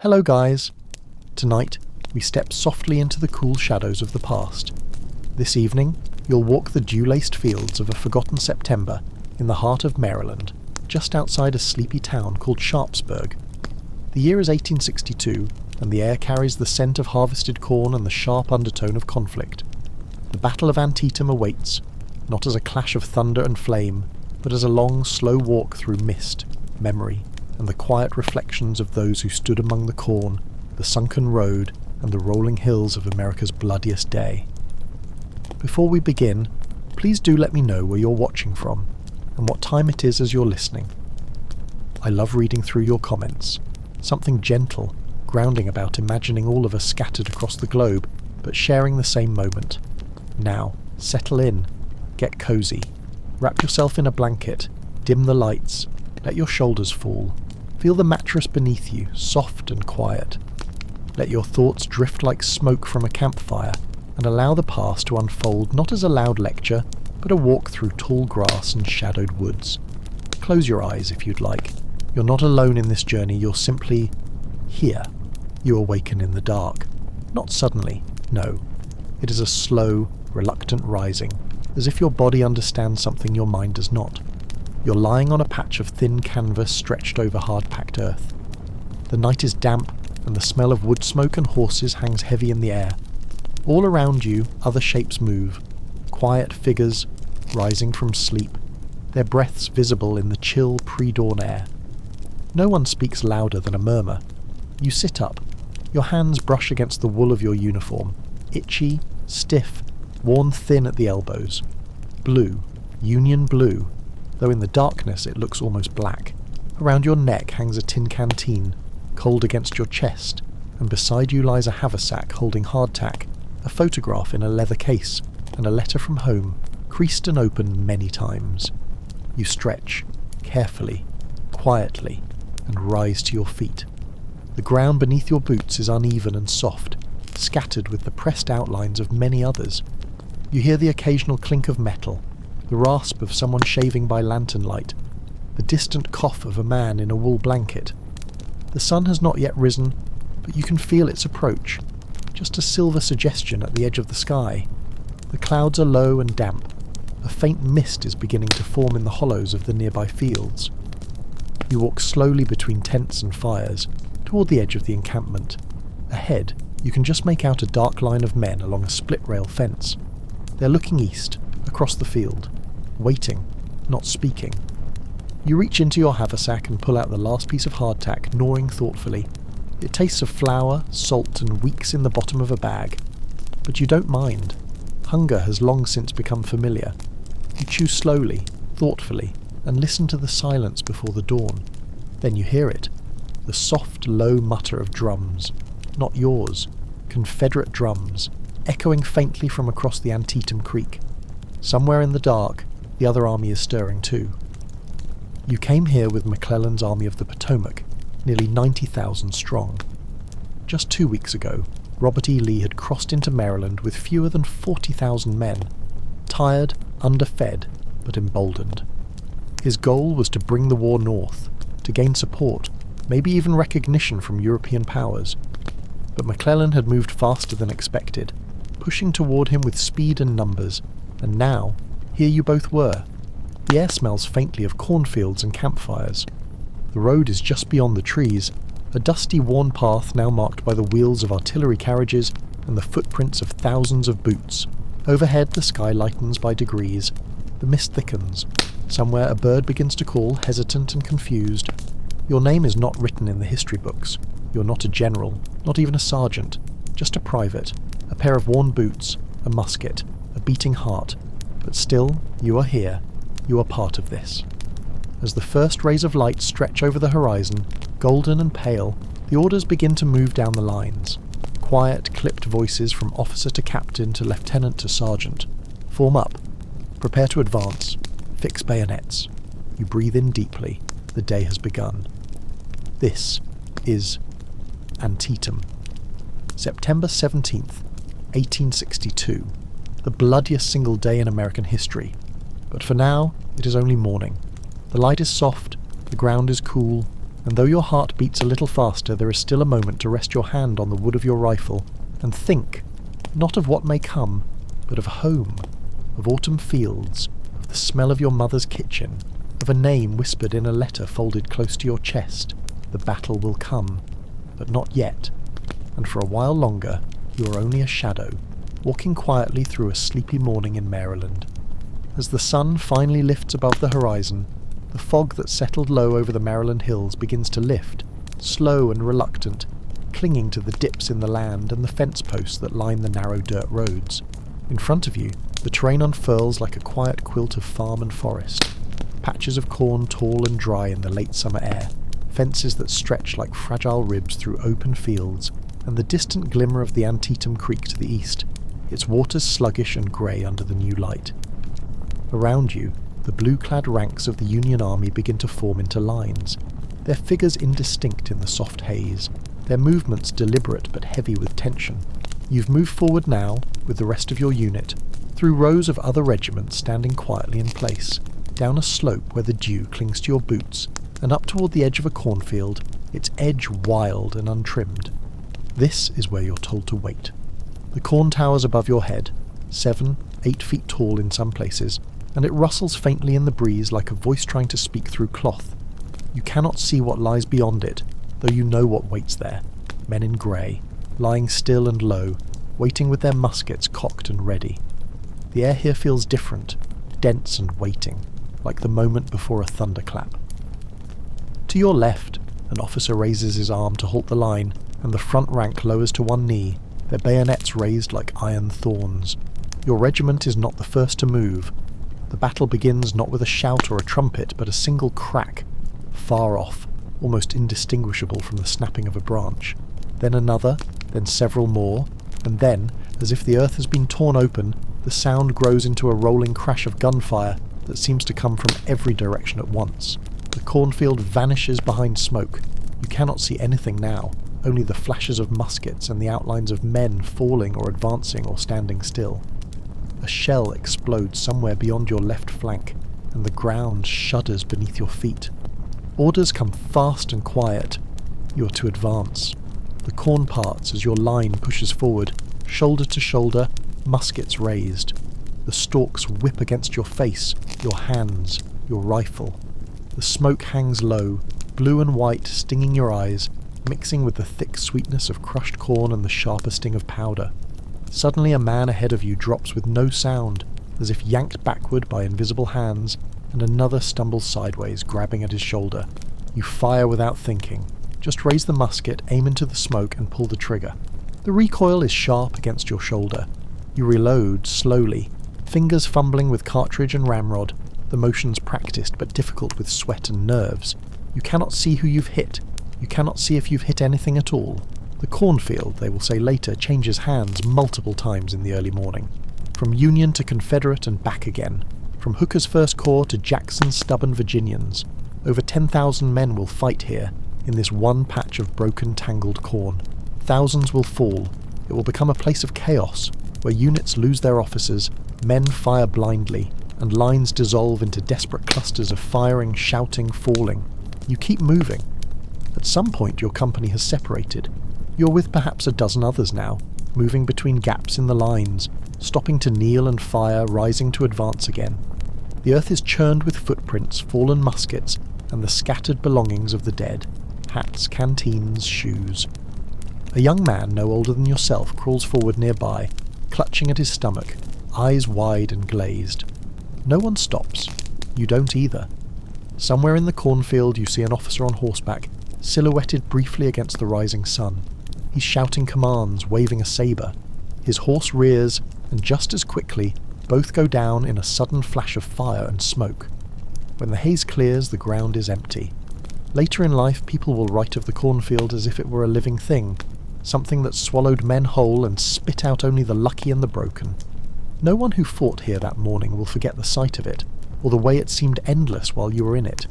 Hello guys! Tonight, we step softly into the cool shadows of the past. This evening, you'll walk the dew-laced fields of a forgotten September in the heart of Maryland, just outside a sleepy town called Sharpsburg. The year is 1862, and the air carries the scent of harvested corn and the sharp undertone of conflict. The Battle of Antietam awaits, not as a clash of thunder and flame, but as a long, slow walk through mist, memory, and the quiet reflections of those who stood among the corn, the sunken road, and the rolling hills of America's bloodiest day. Before we begin, please do let me know where you're watching from, and what time it is as you're listening. I love reading through your comments, something gentle, grounding about imagining all of us scattered across the globe, but sharing the same moment. Now, settle in, get cozy, wrap yourself in a blanket, dim the lights, let your shoulders fall. Feel the mattress beneath you, soft and quiet. Let your thoughts drift like smoke from a campfire, and allow the past to unfold not as a loud lecture, but a walk through tall grass and shadowed woods. Close your eyes if you'd like. You're not alone in this journey, you're simply here. You awaken in the dark. Not suddenly, no. It is a slow, reluctant rising, as if your body understands something your mind does not. You're lying on a patch of thin canvas stretched over hard-packed earth. The night is damp, and the smell of wood smoke and horses hangs heavy in the air. All around you, other shapes move, quiet figures rising from sleep, their breaths visible in the chill pre-dawn air. No one speaks louder than a murmur. You sit up. Your hands brush against the wool of your uniform, itchy, stiff, worn thin at the elbows. Blue, Union blue, though in the darkness it looks almost black. Around your neck hangs a tin canteen, cold against your chest, and beside you lies a haversack holding hardtack, a photograph in a leather case, and a letter from home, creased and open many times. You stretch, carefully, quietly, and rise to your feet. The ground beneath your boots is uneven and soft, scattered with the pressed outlines of many others. You hear the occasional clink of metal, the rasp of someone shaving by lantern light, the distant cough of a man in a wool blanket. The sun has not yet risen, but you can feel its approach, just a silver suggestion at the edge of the sky. The clouds are low and damp. A faint mist is beginning to form in the hollows of the nearby fields. You walk slowly between tents and fires, toward the edge of the encampment. Ahead, you can just make out a dark line of men along a split-rail fence. They're looking east, across the field, waiting, not speaking. You reach into your haversack and pull out the last piece of hardtack, gnawing thoughtfully. It tastes of flour, salt, and weeks in the bottom of a bag. But you don't mind. Hunger has long since become familiar. You chew slowly, thoughtfully, and listen to the silence before the dawn. Then you hear it, the soft, low mutter of drums. Not yours, Confederate drums, echoing faintly from across the Antietam Creek. Somewhere in the dark, the other army is stirring too. You came here with McClellan's Army of the Potomac, nearly 90,000 strong. Just 2 weeks ago, Robert E. Lee had crossed into Maryland with fewer than 40,000 men, tired, underfed, but emboldened. His goal was to bring the war north, to gain support, maybe even recognition from European powers. But McClellan had moved faster than expected, pushing toward him with speed and numbers, and now, here you both were. The air smells faintly of cornfields and campfires. The road is just beyond the trees, a dusty, worn path now marked by the wheels of artillery carriages and the footprints of thousands of boots. Overhead the sky lightens by degrees. The mist thickens. Somewhere a bird begins to call, hesitant and confused. Your name is not written in the history books. You're not a general, not even a sergeant, just a private, a pair of worn boots, a musket, a beating heart. But still, you are here. You are part of this. As the first rays of light stretch over the horizon, golden and pale, the orders begin to move down the lines. Quiet, clipped voices from officer to captain to lieutenant to sergeant. Form up. Prepare to advance. Fix bayonets. You breathe in deeply. The day has begun. This is Antietam. September 17th, 1862. The bloodiest single day in American history. But for now, it is only morning. The light is soft, the ground is cool, and though your heart beats a little faster, there is still a moment to rest your hand on the wood of your rifle and think, not of what may come, but of home, of autumn fields, of the smell of your mother's kitchen, of a name whispered in a letter folded close to your chest. The battle will come, but not yet, and for a while longer you are only a shadow, walking quietly through a sleepy morning in Maryland. As the sun finally lifts above the horizon, the fog that settled low over the Maryland hills begins to lift, slow and reluctant, clinging to the dips in the land and the fence posts that line the narrow dirt roads. In front of you, the terrain unfurls like a quiet quilt of farm and forest. Patches of corn tall and dry in the late summer air, fences that stretch like fragile ribs through open fields, and the distant glimmer of the Antietam Creek to the east, its waters sluggish and grey under the new light. Around you, the blue-clad ranks of the Union Army begin to form into lines, their figures indistinct in the soft haze, their movements deliberate but heavy with tension. You've moved forward now, with the rest of your unit, through rows of other regiments standing quietly in place, down a slope where the dew clings to your boots, and up toward the edge of a cornfield, its edge wild and untrimmed. This is where you're told to wait. The corn towers above your head, 7, 8 feet tall in some places, and it rustles faintly in the breeze like a voice trying to speak through cloth. You cannot see what lies beyond it, though you know what waits there. Men in grey, lying still and low, waiting with their muskets cocked and ready. The air here feels different, dense and waiting, like the moment before a thunderclap. To your left, an officer raises his arm to halt the line, and the front rank lowers to one knee, their bayonets raised like iron thorns. Your regiment is not the first to move. The battle begins not with a shout or a trumpet, but a single crack, far off, almost indistinguishable from the snapping of a branch. Then another, then several more, and then, as if the earth has been torn open, the sound grows into a rolling crash of gunfire that seems to come from every direction at once. The cornfield vanishes behind smoke. You cannot see anything now, only the flashes of muskets and the outlines of men falling or advancing or standing still. A shell explodes somewhere beyond your left flank, and the ground shudders beneath your feet. Orders come fast and quiet. You are to advance. The corn parts as your line pushes forward, shoulder to shoulder, muskets raised. The stalks whip against your face, your hands, your rifle. The smoke hangs low, blue and white stinging your eyes, mixing with the thick sweetness of crushed corn and the sharper sting of powder. Suddenly a man ahead of you drops with no sound, as if yanked backward by invisible hands, and another stumbles sideways, grabbing at his shoulder. You fire without thinking. Just raise the musket, aim into the smoke, and pull the trigger. The recoil is sharp against your shoulder. You reload slowly, fingers fumbling with cartridge and ramrod, the motions practiced but difficult with sweat and nerves. You cannot see who you've hit. You cannot see if you've hit anything at all. The cornfield, they will say later, changes hands multiple times in the early morning. From Union to Confederate and back again. From Hooker's First Corps to Jackson's stubborn Virginians. Over 10,000 men will fight here, in this one patch of broken, tangled corn. Thousands will fall. It will become a place of chaos, where units lose their officers, men fire blindly, and lines dissolve into desperate clusters of firing, shouting, falling. You keep moving. At some point your company has separated. You're with perhaps a dozen others now, moving between gaps in the lines, stopping to kneel and fire, rising to advance again. The earth is churned with footprints, fallen muskets, and the scattered belongings of the dead. Hats, canteens, shoes. A young man no older than yourself crawls forward nearby, clutching at his stomach, eyes wide and glazed. No one stops. You don't either. Somewhere in the cornfield you see an officer on horseback, silhouetted briefly against the rising sun. He's shouting commands, waving a sabre. His horse rears, and just as quickly, both go down in a sudden flash of fire and smoke. When the haze clears, the ground is empty. Later in life, people will write of the cornfield as if it were a living thing, something that swallowed men whole and spit out only the lucky and the broken. No one who fought here that morning will forget the sight of it, or the way it seemed endless while you were in it.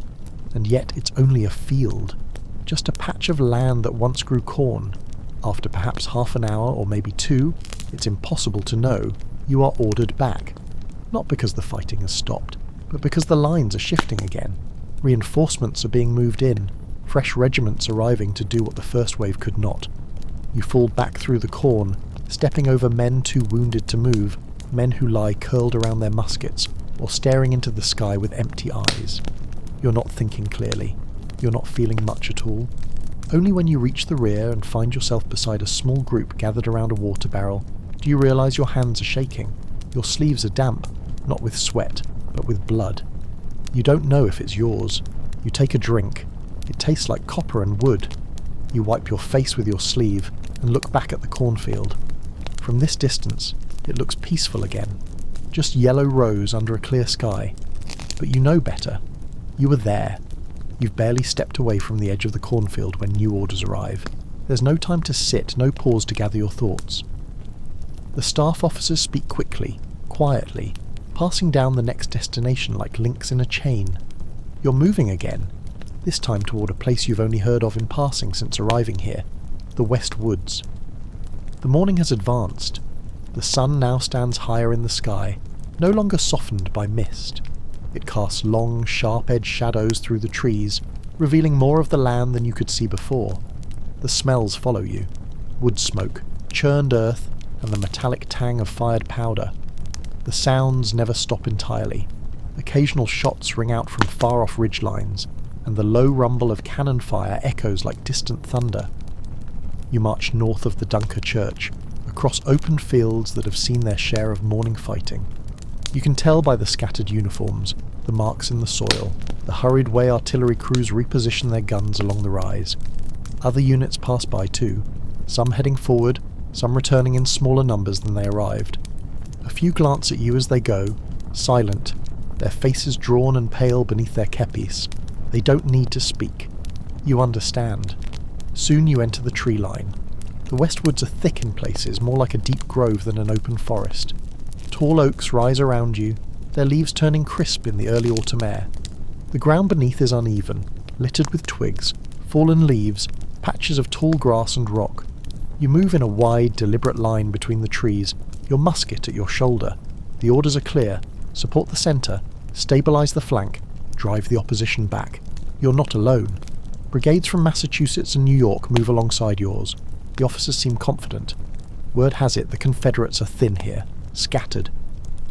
And yet it's only a field, just a patch of land that once grew corn. After perhaps half an hour, or maybe 2, it's impossible to know, you are ordered back. Not because the fighting has stopped, but because the lines are shifting again. Reinforcements are being moved in. fresh regiments arriving to do what the first wave could not. You fall back through the corn, stepping over men too wounded to move, men who lie curled around their muskets, or staring into the sky with empty eyes. You're not thinking clearly. You're not feeling much at all. Only when you reach the rear and find yourself beside a small group gathered around a water barrel do you realise your hands are shaking. Your sleeves are damp, not with sweat, but with blood. You don't know if it's yours. You take a drink. It tastes like copper and wood. You wipe your face with your sleeve and look back at the cornfield. From this distance, it looks peaceful again. Just yellow rows under a clear sky. But you know better. You were there. You've barely stepped away from the edge of the cornfield when new orders arrive. There's no time to sit, no pause to gather your thoughts. The staff officers speak quickly, quietly, passing down the next destination like links in a chain. You're moving again, this time toward a place you've only heard of in passing since arriving here, the West Woods. The morning has advanced. The sun now stands higher in the sky, no longer softened by mist. It casts long, sharp-edged shadows through the trees, revealing more of the land than you could see before. The smells follow you. Wood smoke, churned earth, and the metallic tang of fired powder. The sounds never stop entirely. Occasional shots ring out from far-off ridgelines, and the low rumble of cannon fire echoes like distant thunder. You march north of the Dunker Church, across open fields that have seen their share of morning fighting. You can tell by the scattered uniforms, the marks in the soil, the hurried way artillery crews reposition their guns along the rise. Other units pass by too, some heading forward, some returning in smaller numbers than they arrived. A few glance at you as they go, silent, their faces drawn and pale beneath their kepis. They don't need to speak. You understand. Soon you enter the tree line. The West Woods are thick in places, more like a deep grove than an open forest. Tall oaks rise around you, their leaves turning crisp in the early autumn air. The ground beneath is uneven, littered with twigs, fallen leaves, patches of tall grass and rock. You move in a wide, deliberate line between the trees, your musket at your shoulder. The orders are clear. Support the centre, stabilise the flank, drive the opposition back. You're not alone. Brigades from Massachusetts and New York move alongside yours. The officers seem confident. Word has it the Confederates are thin here, scattered.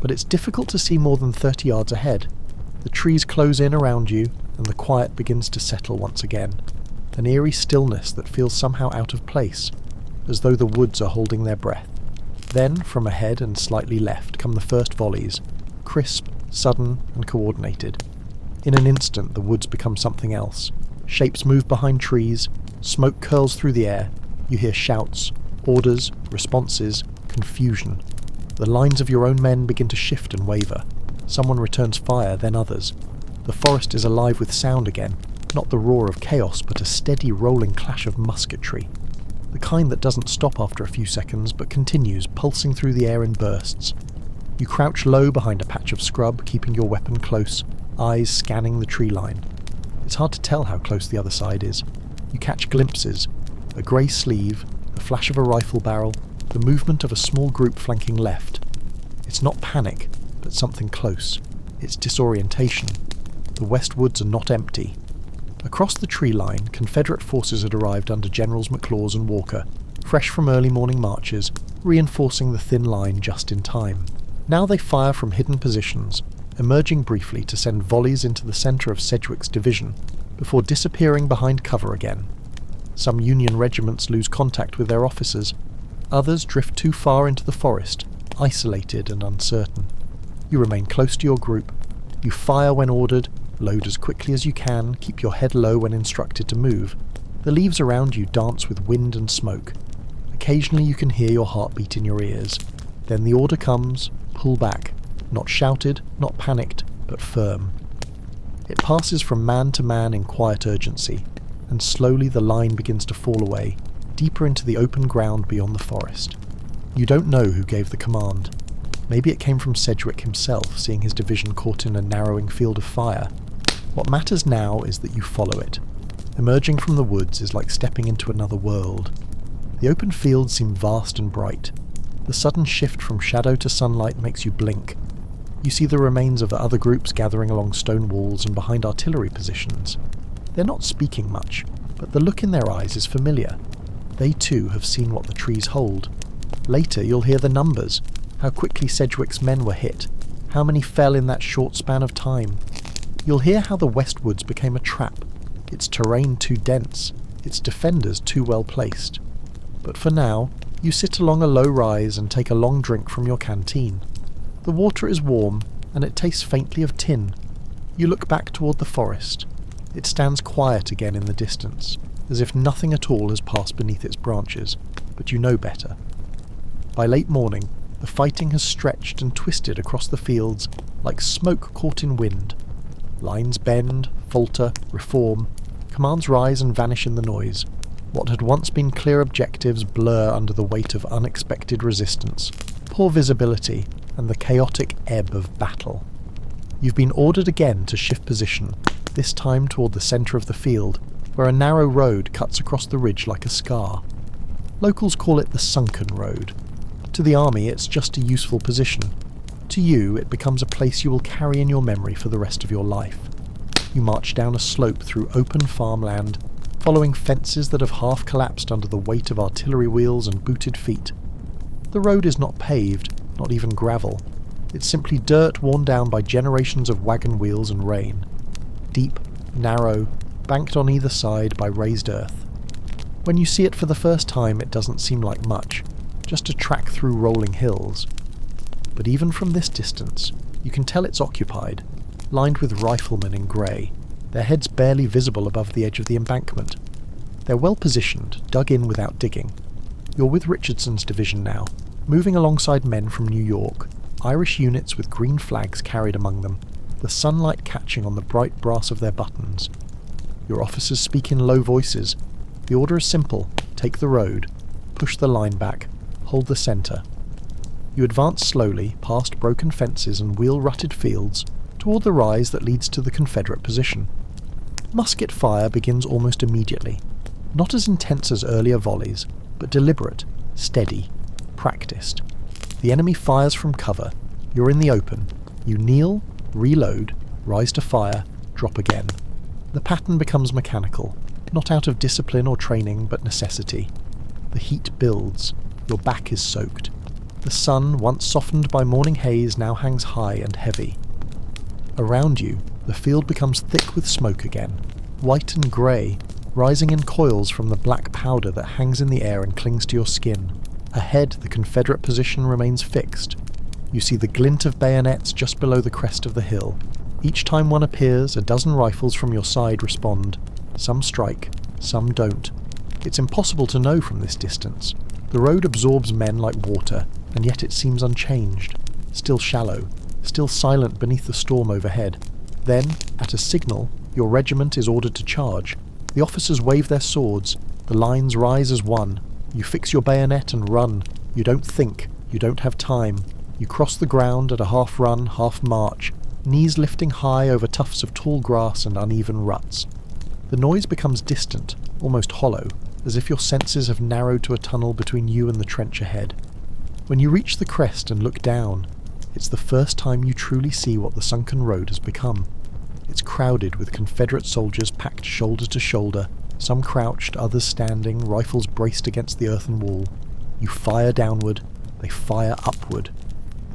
But it's difficult to see more than 30 yards ahead. The trees close in around you, and the quiet begins to settle once again. An eerie stillness that feels somehow out of place, as though the woods are holding their breath. Then, from ahead and slightly left, come the first volleys, crisp, sudden, and coordinated. In an instant, the woods become something else. Shapes move behind trees, smoke curls through the air, you hear shouts, orders, responses, confusion. The lines of your own men begin to shift and waver. Someone returns fire, then others. The forest is alive with sound again, not the roar of chaos, but a steady rolling clash of musketry. The kind that doesn't stop after a few seconds, but continues, pulsing through the air in bursts. You crouch low behind a patch of scrub, keeping your weapon close, eyes scanning the tree line. It's hard to tell how close the other side is. You catch glimpses, a grey sleeve, the flash of a rifle barrel, the movement of a small group flanking left. It's not panic, but something close. It's disorientation. The West Woods are not empty. Across the tree line, Confederate forces had arrived under Generals McLaws and Walker, fresh from early morning marches, reinforcing the thin line just in time. Now they fire from hidden positions, emerging briefly to send volleys into the centre of Sedgwick's division, before disappearing behind cover again. Some Union regiments lose contact with their officers. Others drift too far into the forest, isolated and uncertain. You remain close to your group. You fire when ordered, load as quickly as you can, keep your head low when instructed to move. The leaves around you dance with wind and smoke. Occasionally you can hear your heartbeat in your ears. Then the order comes, pull back. Not shouted, not panicked, but firm. It passes from man to man in quiet urgency, and slowly the line begins to fall away, deeper into the open ground beyond the forest. You don't know who gave the command. Maybe it came from Sedgwick himself, seeing his division caught in a narrowing field of fire. What matters now is that you follow it. Emerging from the woods is like stepping into another world. The open fields seem vast and bright. The sudden shift from shadow to sunlight makes you blink. You see the remains of other groups gathering along stone walls and behind artillery positions. They're not speaking much, but the look in their eyes is familiar. They too have seen what the trees hold. Later you'll hear the numbers, how quickly Sedgwick's men were hit, how many fell in that short span of time. You'll hear how the Westwoods became a trap, its terrain too dense, its defenders too well placed. But for now, you sit along a low rise and take a long drink from your canteen. The water is warm, and it tastes faintly of tin. You look back toward the forest. It stands quiet again in the distance, as if nothing at all has passed beneath its branches, but you know better. By late morning, the fighting has stretched and twisted across the fields like smoke caught in wind. Lines bend, falter, reform, commands rise and vanish in the noise. What had once been clear objectives blur under the weight of unexpected resistance, poor visibility, and the chaotic ebb of battle. You've been ordered again to shift position, this time toward the centre of the field, where a narrow road cuts across the ridge like a scar. Locals call it the Sunken Road. To the army it's just a useful position. To you it becomes a place you will carry in your memory for the rest of your life. You march down a slope through open farmland, following fences that have half collapsed under the weight of artillery wheels and booted feet. The road is not paved, not even gravel. It's simply dirt worn down by generations of wagon wheels and rain. Deep, narrow, banked on either side by raised earth. When you see it for the first time it doesn't seem like much, just a track through rolling hills. But even from this distance, you can tell it's occupied, lined with riflemen in grey, their heads barely visible above the edge of the embankment. They're well positioned, dug in without digging. You're with Richardson's division now, moving alongside men from New York, Irish units with green flags carried among them, the sunlight catching on the bright brass of their buttons. Your officers speak in low voices. The order is simple: take the road, push the line back, hold the centre. You advance slowly, past broken fences and wheel-rutted fields, toward the rise that leads to the Confederate position. Musket fire begins almost immediately, not as intense as earlier volleys, but deliberate, steady, practiced. The enemy fires from cover. You're in the open. You kneel, reload, rise to fire, drop again. The pattern becomes mechanical, not out of discipline or training, but necessity. The heat builds. Your back is soaked. The sun, once softened by morning haze, now hangs high and heavy. Around you, the field becomes thick with smoke again, white and grey, rising in coils from the black powder that hangs in the air and clings to your skin. Ahead, the Confederate position remains fixed. You see the glint of bayonets just below the crest of the hill. Each time one appears, a dozen rifles from your side respond. Some strike, some don't. It's impossible to know from this distance. The road absorbs men like water, and yet it seems unchanged, still shallow, still silent beneath the storm overhead. Then, at a signal, your regiment is ordered to charge. The officers wave their swords, the lines rise as one. You fix your bayonet and run. You don't think, you don't have time. You cross the ground at a half-run, half-march, knees lifting high over tufts of tall grass and uneven ruts. The noise becomes distant, almost hollow, as if your senses have narrowed to a tunnel between you and the trench ahead. When you reach the crest and look down, it's the first time you truly see what the Sunken Road has become. It's crowded with Confederate soldiers packed shoulder to shoulder, some crouched, others standing, rifles braced against the earthen wall. You fire downward, they fire upward.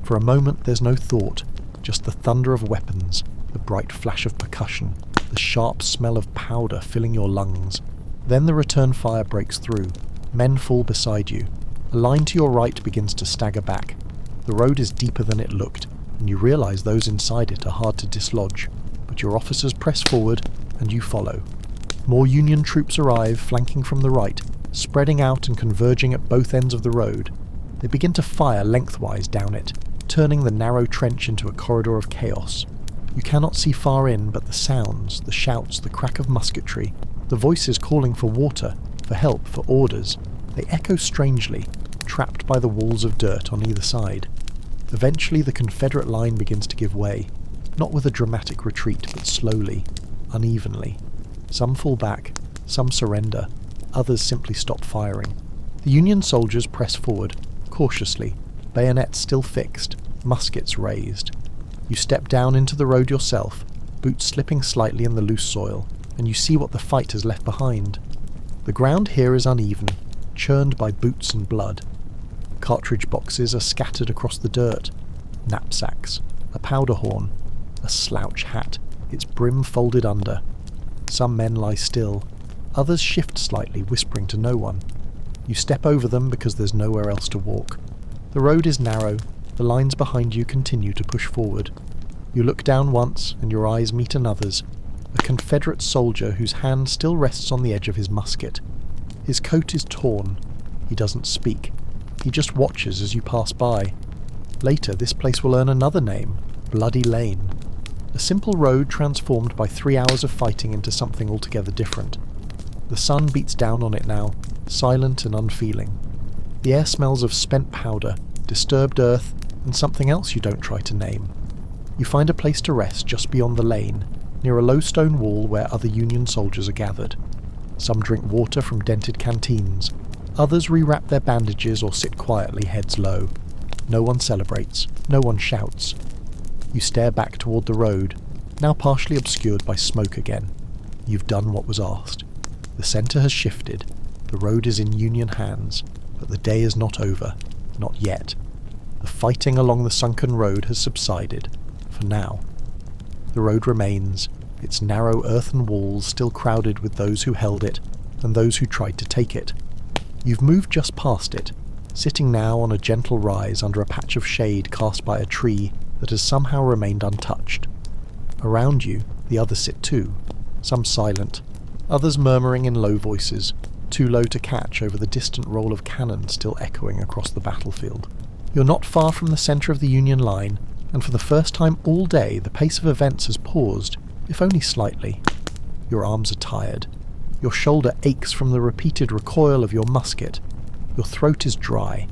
For a moment there's no thought, just the thunder of weapons, the bright flash of percussion, the sharp smell of powder filling your lungs. Then the return fire breaks through. Men fall beside you. A line to your right begins to stagger back. The road is deeper than it looked, and you realise those inside it are hard to dislodge. But your officers press forward, and you follow. More Union troops arrive, flanking from the right, spreading out and converging at both ends of the road. They begin to fire lengthwise down it, turning the narrow trench into a corridor of chaos. You cannot see far in, but the sounds, the shouts, the crack of musketry, the voices calling for water, for help, for orders, they echo strangely, trapped by the walls of dirt on either side. Eventually the Confederate line begins to give way, not with a dramatic retreat, but slowly, unevenly. Some fall back, some surrender, others simply stop firing. The Union soldiers press forward, cautiously, bayonets still fixed, muskets raised. You step down into the road yourself, boots slipping slightly in the loose soil. and you see what the fight has left behind. The ground here is uneven, churned by boots and blood. Cartridge boxes are scattered across the dirt, knapsacks, a powder horn, a slouch hat, its brim folded under. Some men lie still, others shift slightly, whispering to no one. You step over them because there's nowhere else to walk. The road is narrow, the lines behind you continue to push forward. You look down once, and your eyes meet another's, a Confederate soldier whose hand still rests on the edge of his musket. His coat is torn. He doesn't speak. He just watches as you pass by. Later, this place will earn another name, Bloody Lane. A simple road transformed by 3 hours of fighting into something altogether different. The sun beats down on it now, silent and unfeeling. The air smells of spent powder, disturbed earth, and something else you don't try to name. You find a place to rest just beyond the lane, near a low stone wall where other Union soldiers are gathered. Some drink water from dented canteens. Others rewrap their bandages or sit quietly, heads low. No one celebrates. No one shouts. You stare back toward the road, now partially obscured by smoke again. You've done what was asked. The centre has shifted. The road is in Union hands, but the day is not over. Not yet. The fighting along the sunken road has subsided, for now. The road remains, its narrow earthen walls still crowded with those who held it, and those who tried to take it. You've moved just past it, sitting now on a gentle rise under a patch of shade cast by a tree that has somehow remained untouched. Around you, the others sit too, some silent, others murmuring in low voices, too low to catch over the distant roll of cannon still echoing across the battlefield. You're not far from the centre of the Union line, and for the first time all day the pace of events has paused, if only slightly. Your arms are tired. Your shoulder aches from the repeated recoil of your musket. Your throat is dry.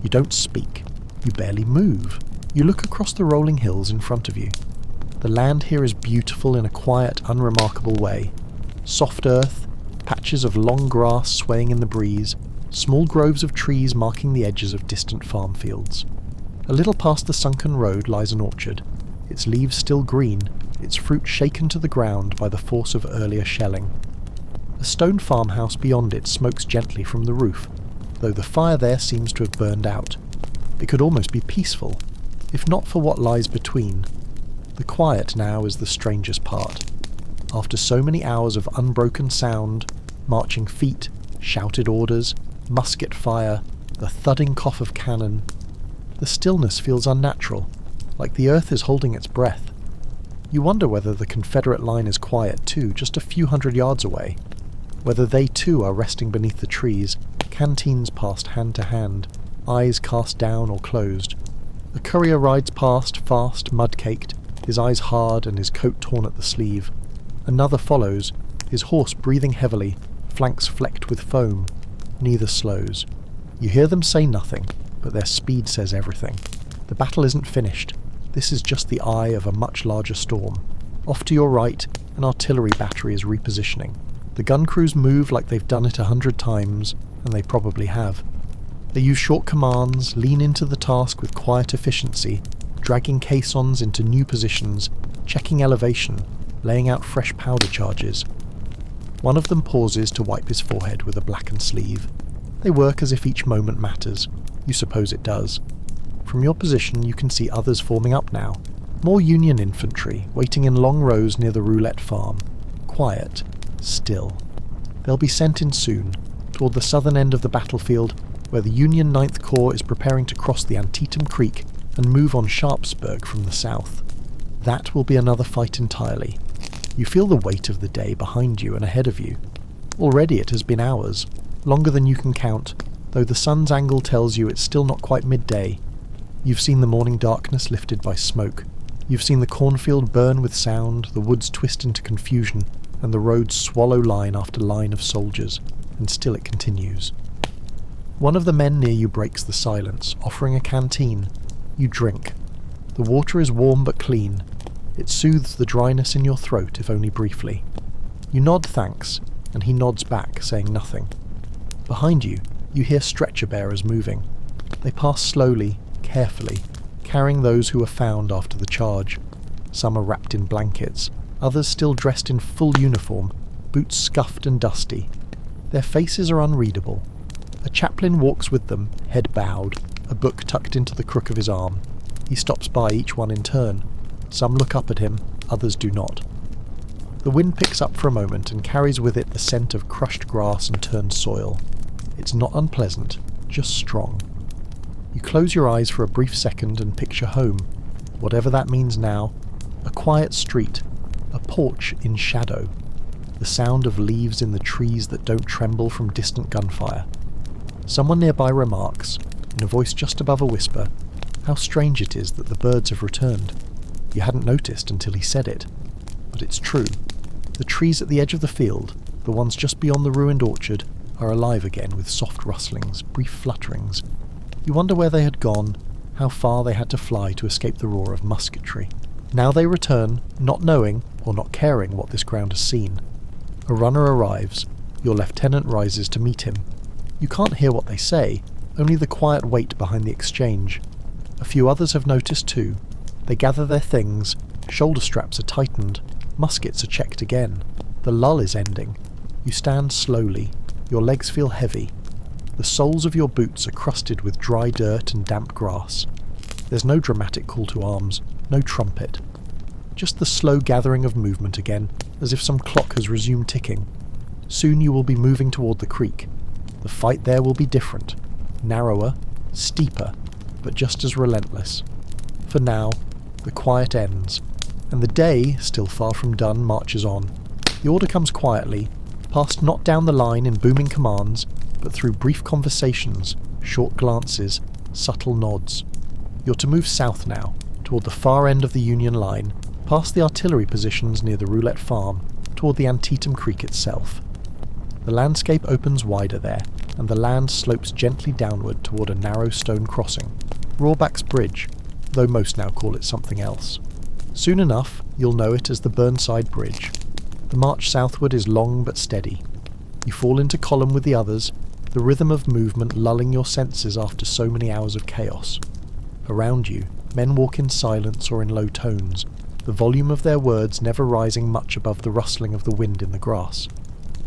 You don't speak. You barely move. You look across the rolling hills in front of you. The land here is beautiful in a quiet, unremarkable way. Soft earth, patches of long grass swaying in the breeze, small groves of trees marking the edges of distant farm fields. A little past the sunken road lies an orchard, its leaves still green, its fruit shaken to the ground by the force of earlier shelling. A stone farmhouse beyond it smokes gently from the roof, though the fire there seems to have burned out. It could almost be peaceful, if not for what lies between. The quiet now is the strangest part. After so many hours of unbroken sound, marching feet, shouted orders, musket fire, the thudding cough of cannon, the stillness feels unnatural, like the earth is holding its breath. You wonder whether the Confederate line is quiet too, just a few hundred yards away, whether they too are resting beneath the trees, canteens passed hand to hand, eyes cast down or closed. A courier rides past, fast, mud-caked, his eyes hard and his coat torn at the sleeve. Another follows, his horse breathing heavily, flanks flecked with foam. Neither slows. You hear them say nothing, but their speed says everything. The battle isn't finished. This is just the eye of a much larger storm. Off to your right, an artillery battery is repositioning. The gun crews move like they've done it 100 times, and they probably have. They use short commands, lean into the task with quiet efficiency, dragging caissons into new positions, checking elevation, laying out fresh powder charges. One of them pauses to wipe his forehead with a blackened sleeve. They work as if each moment matters. You suppose it does. From your position you can see others forming up now. More Union infantry, waiting in long rows near the roulette farm. Quiet. Still. They'll be sent in soon, toward the southern end of the battlefield, where the Union 9th Corps is preparing to cross the Antietam Creek and move on Sharpsburg from the south. That will be another fight entirely. You feel the weight of the day behind you and ahead of you. Already it has been hours, longer than you can count, though the sun's angle tells you it's still not quite midday. You've seen the morning darkness lifted by smoke. You've seen the cornfield burn with sound, the woods twist into confusion, and the roads swallow line after line of soldiers, and still it continues. One of the men near you breaks the silence, offering a canteen. You drink. The water is warm but clean. It soothes the dryness in your throat, if only briefly. You nod thanks, and he nods back, saying nothing. Behind you, you hear stretcher bearers moving. They pass slowly, carefully, carrying those who were found after the charge. Some are wrapped in blankets, others still dressed in full uniform, boots scuffed and dusty. Their faces are unreadable. A chaplain walks with them, head bowed, a book tucked into the crook of his arm. He stops by each one in turn. Some look up at him, others do not. The wind picks up for a moment and carries with it the scent of crushed grass and turned soil. It's not unpleasant, just strong. You close your eyes for a brief second and picture home, whatever that means now. A quiet street, a porch in shadow, the sound of leaves in the trees that don't tremble from distant gunfire. Someone nearby remarks, in a voice just above a whisper, how strange it is that the birds have returned. You hadn't noticed until he said it. But it's true. The trees at the edge of the field, the ones just beyond the ruined orchard, are alive again with soft rustlings, brief flutterings. You wonder where they had gone, how far they had to fly to escape the roar of musketry. Now they return, not knowing, or not caring what this ground has seen. A runner arrives. Your lieutenant rises to meet him. You can't hear what they say, only the quiet wait behind the exchange. A few others have noticed too. They gather their things, shoulder straps are tightened, muskets are checked again. The lull is ending. You stand slowly. Your legs feel heavy. The soles of your boots are crusted with dry dirt and damp grass. There's no dramatic call to arms, no trumpet. Just the slow gathering of movement again, as if some clock has resumed ticking. Soon you will be moving toward the creek. The fight there will be different, narrower, steeper, but just as relentless. For now, the quiet ends, and the day, still far from done, marches on. The order comes quietly, passed not down the line in booming commands, but through brief conversations, short glances, subtle nods. You're to move south now, toward the far end of the Union line, past the artillery positions near the Roulette Farm, toward the Antietam Creek itself. The landscape opens wider there, and the land slopes gently downward toward a narrow stone crossing, Rawback's Bridge, though most now call it something else. Soon enough, you'll know it as the Burnside Bridge. The march southward is long but steady. You fall into column with the others, the rhythm of movement lulling your senses after so many hours of chaos. Around you, men walk in silence or in low tones, the volume of their words never rising much above the rustling of the wind in the grass.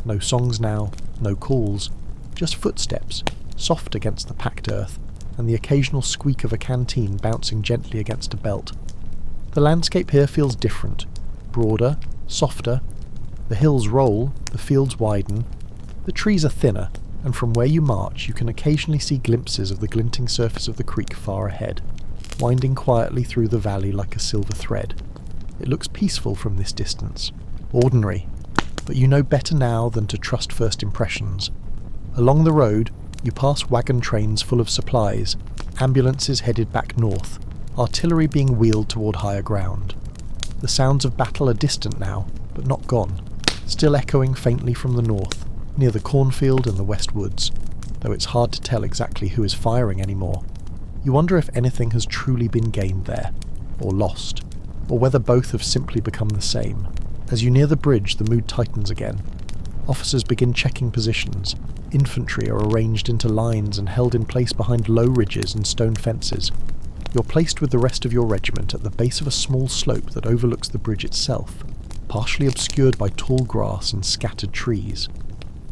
No songs now, no calls, just footsteps, soft against the packed earth, and the occasional squeak of a canteen bouncing gently against a belt. The landscape here feels different, broader, softer. The hills roll, the fields widen, the trees are thinner, and from where you march you can occasionally see glimpses of the glinting surface of the creek far ahead, winding quietly through the valley like a silver thread. It looks peaceful from this distance, ordinary, but you know better now than to trust first impressions. Along the road, you pass wagon trains full of supplies, ambulances headed back north, artillery being wheeled toward higher ground. The sounds of battle are distant now, but not gone, still echoing faintly from the north, near the cornfield and the west woods, though it's hard to tell exactly who is firing anymore. You wonder if anything has truly been gained there, or lost, or whether both have simply become the same. As you near the bridge, the mood tightens again. Officers begin checking positions. Infantry are arranged into lines and held in place behind low ridges and stone fences. You're placed with the rest of your regiment at the base of a small slope that overlooks the bridge itself, partially obscured by tall grass and scattered trees.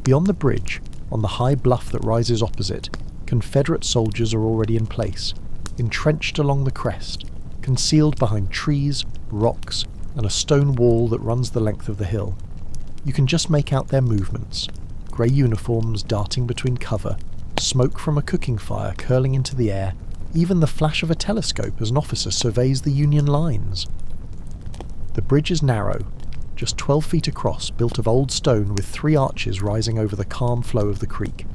Beyond the bridge, on the high bluff that rises opposite, Confederate soldiers are already in place, entrenched along the crest, concealed behind trees, rocks, and a stone wall that runs the length of the hill. You can just make out their movements, grey uniforms darting between cover, smoke from a cooking fire curling into the air, even the flash of a telescope as an officer surveys the Union lines. The bridge is narrow, just 12 feet across, built of old stone with 3 arches rising over the calm flow of the creek.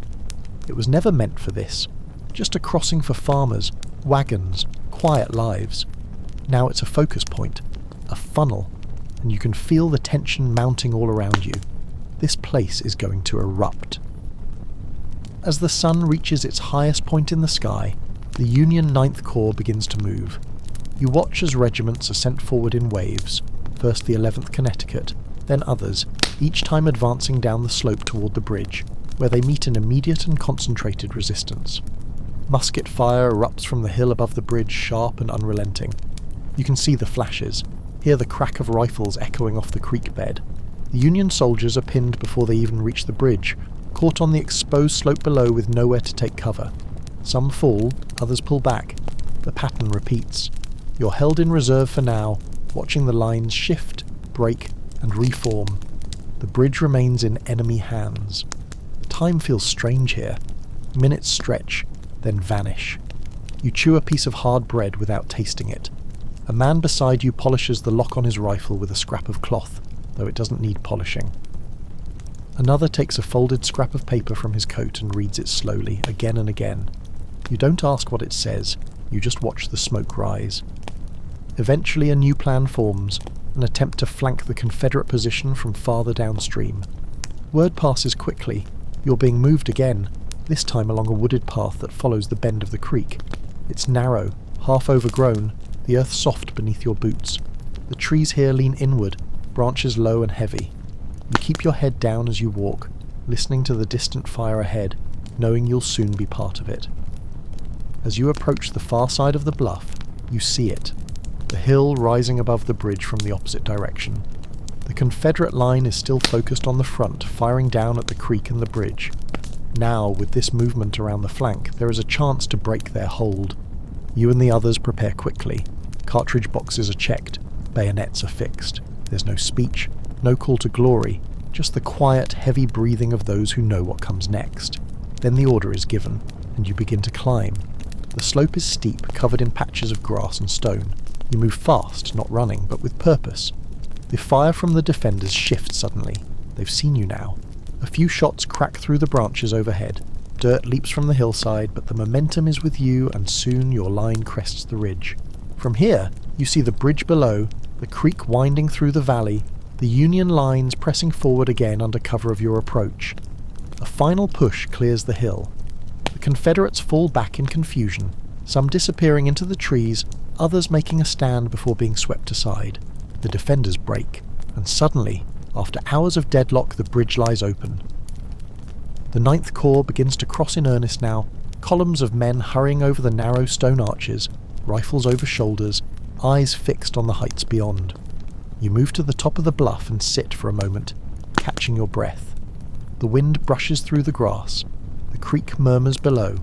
It was never meant for this, just a crossing for farmers, wagons, quiet lives. Now it's a focus point, a funnel, and you can feel the tension mounting all around you. This place is going to erupt. As the sun reaches its highest point in the sky, the Union 9th Corps begins to move. You watch as regiments are sent forward in waves, first the 11th Connecticut, then others, each time advancing down the slope toward the bridge, where they meet an immediate and concentrated resistance. Musket fire erupts from the hill above the bridge, sharp and unrelenting. You can see the flashes, hear the crack of rifles echoing off the creek bed. The Union soldiers are pinned before they even reach the bridge, caught on the exposed slope below with nowhere to take cover. Some fall, others pull back. The pattern repeats. You're held in reserve for now, watching the lines shift, break, and reform. The bridge remains in enemy hands. Time feels strange here. Minutes stretch, then vanish. You chew a piece of hard bread without tasting it. A man beside you polishes the lock on his rifle with a scrap of cloth, though it doesn't need polishing. Another takes a folded scrap of paper from his coat and reads it slowly, again and again. You don't ask what it says, you just watch the smoke rise. Eventually a new plan forms, an attempt to flank the Confederate position from farther downstream. Word passes quickly. You're being moved again, this time along a wooded path that follows the bend of the creek. It's narrow, half overgrown, the earth soft beneath your boots. The trees here lean inward, branches low and heavy. You keep your head down as you walk, listening to the distant fire ahead, knowing you'll soon be part of it. As you approach the far side of the bluff, you see it, the hill rising above the bridge from the opposite direction. The Confederate line is still focused on the front, firing down at the creek and the bridge. Now, with this movement around the flank, there is a chance to break their hold. You and the others prepare quickly. Cartridge boxes are checked, bayonets are fixed. There's no speech, no call to glory, just the quiet, heavy breathing of those who know what comes next. Then the order is given, and you begin to climb. The slope is steep, covered in patches of grass and stone. You move fast, not running, but with purpose. The fire from the defenders shifts suddenly. They've seen you now. A few shots crack through the branches overhead. Dirt leaps from the hillside, but the momentum is with you, and soon your line crests the ridge. From here, you see the bridge below, the creek winding through the valley, the Union lines pressing forward again under cover of your approach. A final push clears the hill. The Confederates fall back in confusion, some disappearing into the trees, others making a stand before being swept aside. The defenders break, and suddenly, after hours of deadlock, the bridge lies open. The Ninth Corps begins to cross in earnest now, columns of men hurrying over the narrow stone arches, rifles over shoulders, eyes fixed on the heights beyond. You move to the top of the bluff and sit for a moment, catching your breath. The wind brushes through the grass. The creek murmurs below.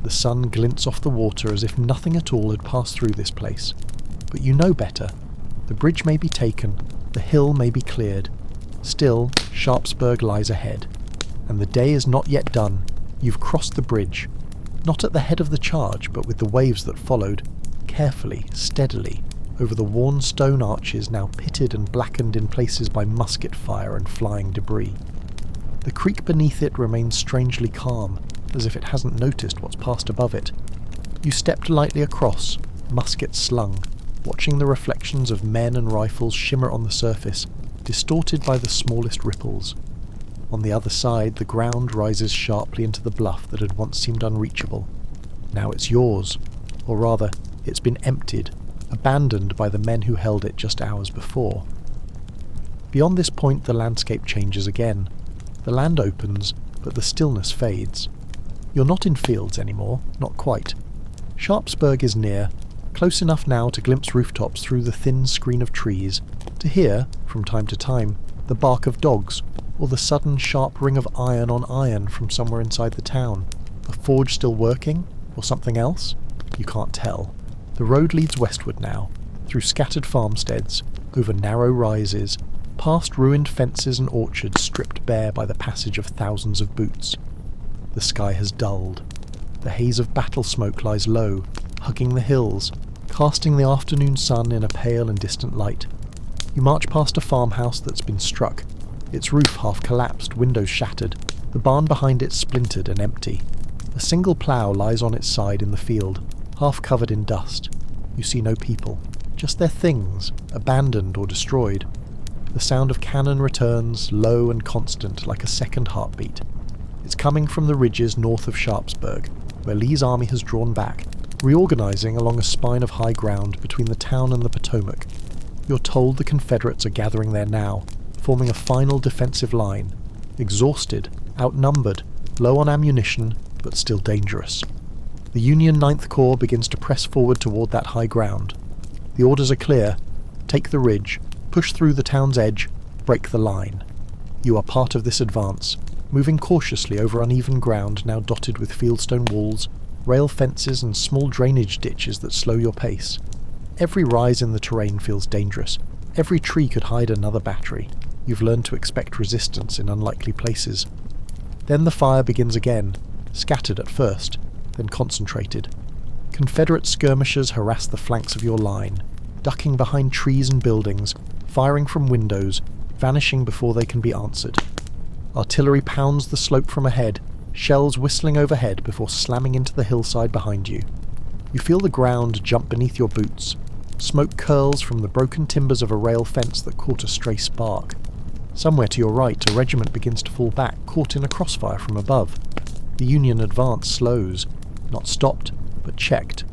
The sun glints off the water as if nothing at all had passed through this place. But you know better. The bridge may be taken, the hill may be cleared. Still, Sharpsburg lies ahead. And the day is not yet done. You've crossed the bridge. Not at the head of the charge, but with the waves that followed. Carefully, steadily, over the worn stone arches now pitted and blackened in places by musket fire and flying debris. The creek beneath it remains strangely calm, as if it hasn't noticed what's passed above it. You stepped lightly across, muskets slung, watching the reflections of men and rifles shimmer on the surface, distorted by the smallest ripples. On the other side, the ground rises sharply into the bluff that had once seemed unreachable. Now it's yours, or rather, it's been emptied, abandoned by the men who held it just hours before. Beyond this point, the landscape changes again. The land opens, but the stillness fades. You're not in fields anymore, not quite. Sharpsburg is near, close enough now to glimpse rooftops through the thin screen of trees, to hear, from time to time, the bark of dogs, or the sudden sharp ring of iron on iron from somewhere inside the town. A forge still working, or something else? You can't tell. The road leads westward now, through scattered farmsteads, over narrow rises, past ruined fences and orchards stripped bare by the passage of thousands of boots. The sky has dulled. The haze of battle smoke lies low, hugging the hills, casting the afternoon sun in a pale and distant light. You march past a farmhouse that's been struck, its roof half collapsed, windows shattered, the barn behind it splintered and empty. A single plough lies on its side in the field, half covered in dust. You see no people, just their things, abandoned or destroyed. The sound of cannon returns, low and constant, like a second heartbeat. It's coming from the ridges north of Sharpsburg, where Lee's army has drawn back, reorganizing along a spine of high ground between the town and the Potomac. You're told the Confederates are gathering there now, forming a final defensive line, exhausted, outnumbered, low on ammunition, but still dangerous. The Union Ninth Corps begins to press forward toward that high ground. The orders are clear: take the ridge, push through the town's edge, break the line. You are part of this advance, moving cautiously over uneven ground now dotted with fieldstone walls, rail fences and small drainage ditches that slow your pace. Every rise in the terrain feels dangerous. Every tree could hide another battery. You've learned to expect resistance in unlikely places. Then the fire begins again, scattered at first, then concentrated. Confederate skirmishers harass the flanks of your line, ducking behind trees and buildings, firing from windows, vanishing before they can be answered. Artillery pounds the slope from ahead, shells whistling overhead before slamming into the hillside behind you. You feel the ground jump beneath your boots. Smoke curls from the broken timbers of a rail fence that caught a stray spark. Somewhere to your right, a regiment begins to fall back, caught in a crossfire from above. The Union advance slows, not stopped, but checked.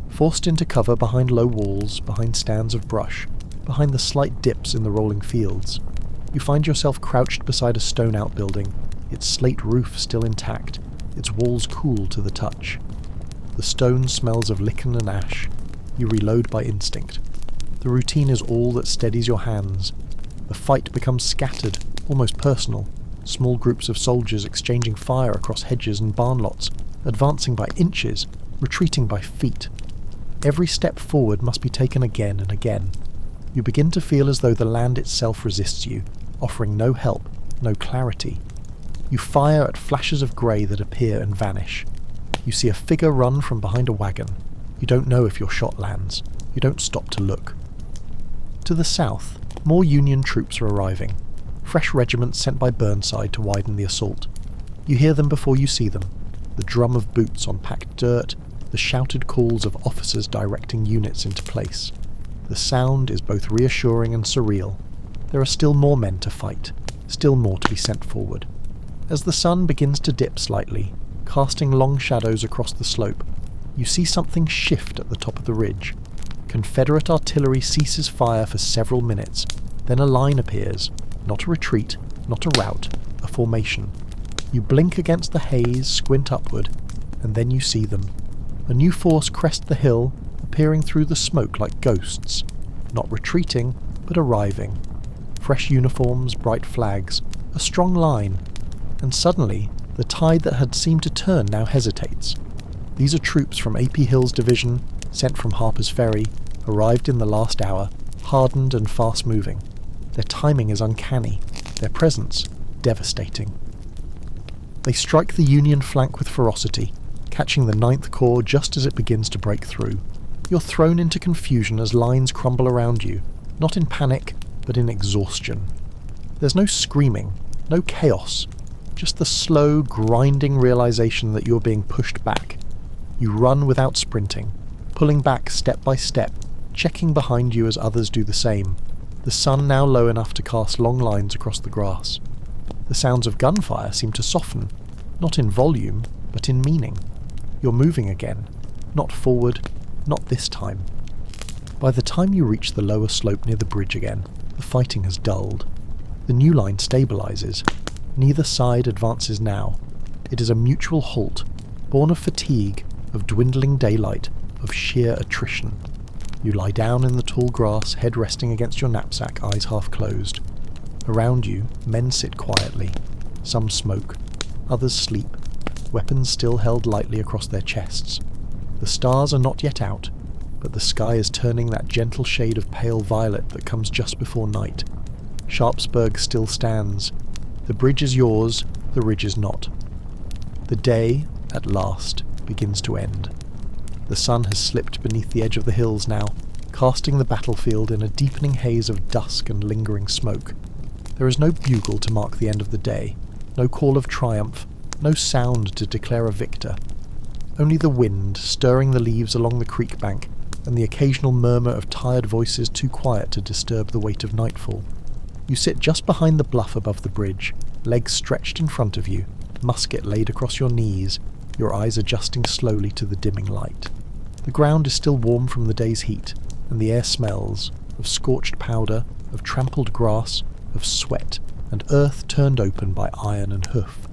Forced into cover behind low walls, behind stands of brush, behind the slight dips in the rolling fields. You find yourself crouched beside a stone outbuilding, its slate roof still intact, its walls cool to the touch. The stone smells of lichen and ash. You reload by instinct. The routine is all that steadies your hands. The fight becomes scattered, almost personal. Small groups of soldiers exchanging fire across hedges and barn lots, advancing by inches, retreating by feet. Every step forward must be taken again and again. You begin to feel as though the land itself resists you, offering no help, no clarity. You fire at flashes of grey that appear and vanish. You see a figure run from behind a wagon. You don't know if your shot lands. You don't stop to look. To the south, more Union troops are arriving. Fresh regiments sent by Burnside to widen the assault. You hear them before you see them. The drum of boots on packed dirt, the shouted calls of officers directing units into place. The sound is both reassuring and surreal. There are still more men to fight, still more to be sent forward. As the sun begins to dip slightly, casting long shadows across the slope, you see something shift at the top of the ridge. Confederate artillery ceases fire for several minutes, then a line appears, not a retreat, not a rout, a formation. You blink against the haze, squint upward, and then you see them. A new force crest the hill, appearing through the smoke like ghosts, not retreating, but arriving. Fresh uniforms, bright flags, a strong line, and suddenly the tide that had seemed to turn now hesitates. These are troops from A.P. Hill's division, sent from Harper's Ferry, arrived in the last hour, hardened and fast-moving. Their timing is uncanny, their presence devastating. They strike the Union flank with ferocity, catching the 9th Corps just as it begins to break through. You're thrown into confusion as lines crumble around you, not in panic, but in exhaustion. There's no screaming, no chaos, just the slow, grinding realization that you're being pushed back. You run without sprinting, pulling back step by step, checking behind you as others do the same, the sun now low enough to cast long lines across the grass. The sounds of gunfire seem to soften, not in volume, but in meaning. You're moving again, not forward, not this time. By the time you reach the lower slope near the bridge again, the fighting has dulled. The new line stabilizes. Neither side advances now. It is a mutual halt, born of fatigue, of dwindling daylight, of sheer attrition. You lie down in the tall grass, head resting against your knapsack, eyes half closed. Around you, men sit quietly. Some smoke, others sleep, weapons still held lightly across their chests. The stars are not yet out, but the sky is turning that gentle shade of pale violet that comes just before night. Sharpsburg still stands. The bridge is yours, the ridge is not. The day, at last, begins to end. The sun has slipped beneath the edge of the hills now, casting the battlefield in a deepening haze of dusk and lingering smoke. There is no bugle to mark the end of the day, no call of triumph, no sound to declare a victor. Only the wind stirring the leaves along the creek bank, and the occasional murmur of tired voices too quiet to disturb the weight of nightfall. You sit just behind the bluff above the bridge, legs stretched in front of you, musket laid across your knees, your eyes adjusting slowly to the dimming light. The ground is still warm from the day's heat, and the air smells of scorched powder, of trampled grass, of sweat, and earth turned open by iron and hoof.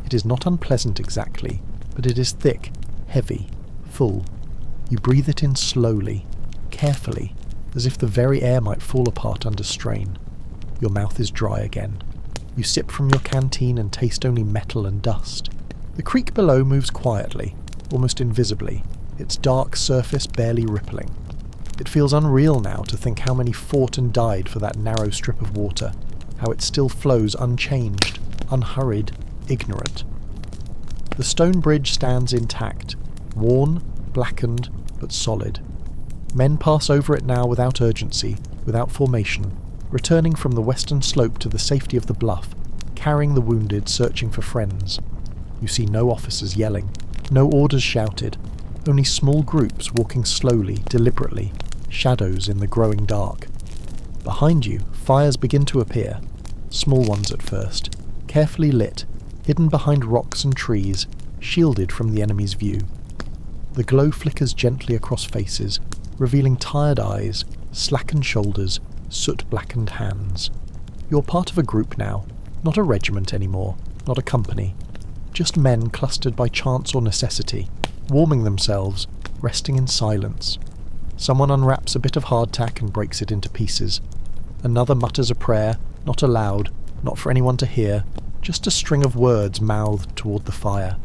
It is not unpleasant exactly, but it is thick, heavy, full. You breathe it in slowly, carefully, as if the very air might fall apart under strain. Your mouth is dry again. You sip from your canteen and taste only metal and dust. The creek below moves quietly, almost invisibly, its dark surface barely rippling. It feels unreal now to think how many fought and died for that narrow strip of water, how it still flows unchanged, unhurried, ignorant. The stone bridge stands intact, worn, blackened, but solid. Men pass over it now without urgency, without formation, returning from the western slope to the safety of the bluff, carrying the wounded, searching for friends. You see no officers yelling, no orders shouted, only small groups walking slowly, deliberately, shadows in the growing dark. Behind you, fires begin to appear, small ones at first, carefully lit, hidden behind rocks and trees, shielded from the enemy's view. The glow flickers gently across faces, revealing tired eyes, slackened shoulders, soot-blackened hands. You're part of a group now, not a regiment anymore, not a company. Just men clustered by chance or necessity, warming themselves, resting in silence. Someone unwraps a bit of hardtack and breaks it into pieces. Another mutters a prayer, not aloud, not for anyone to hear, just a string of words mouthed toward the fire.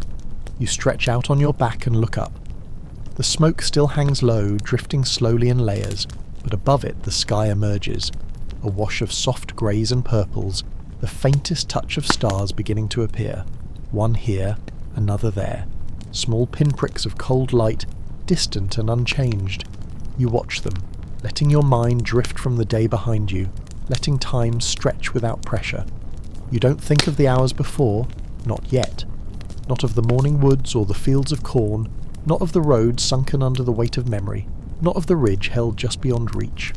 You stretch out on your back and look up. The smoke still hangs low, drifting slowly in layers, but above it the sky emerges, a wash of soft greys and purples, the faintest touch of stars beginning to appear, one here, another there, small pinpricks of cold light, distant and unchanged. You watch them, letting your mind drift from the day behind you, letting time stretch without pressure. You don't think of the hours before, not yet, not of the morning woods or the fields of corn, not of the road sunken under the weight of memory, not of the ridge held just beyond reach.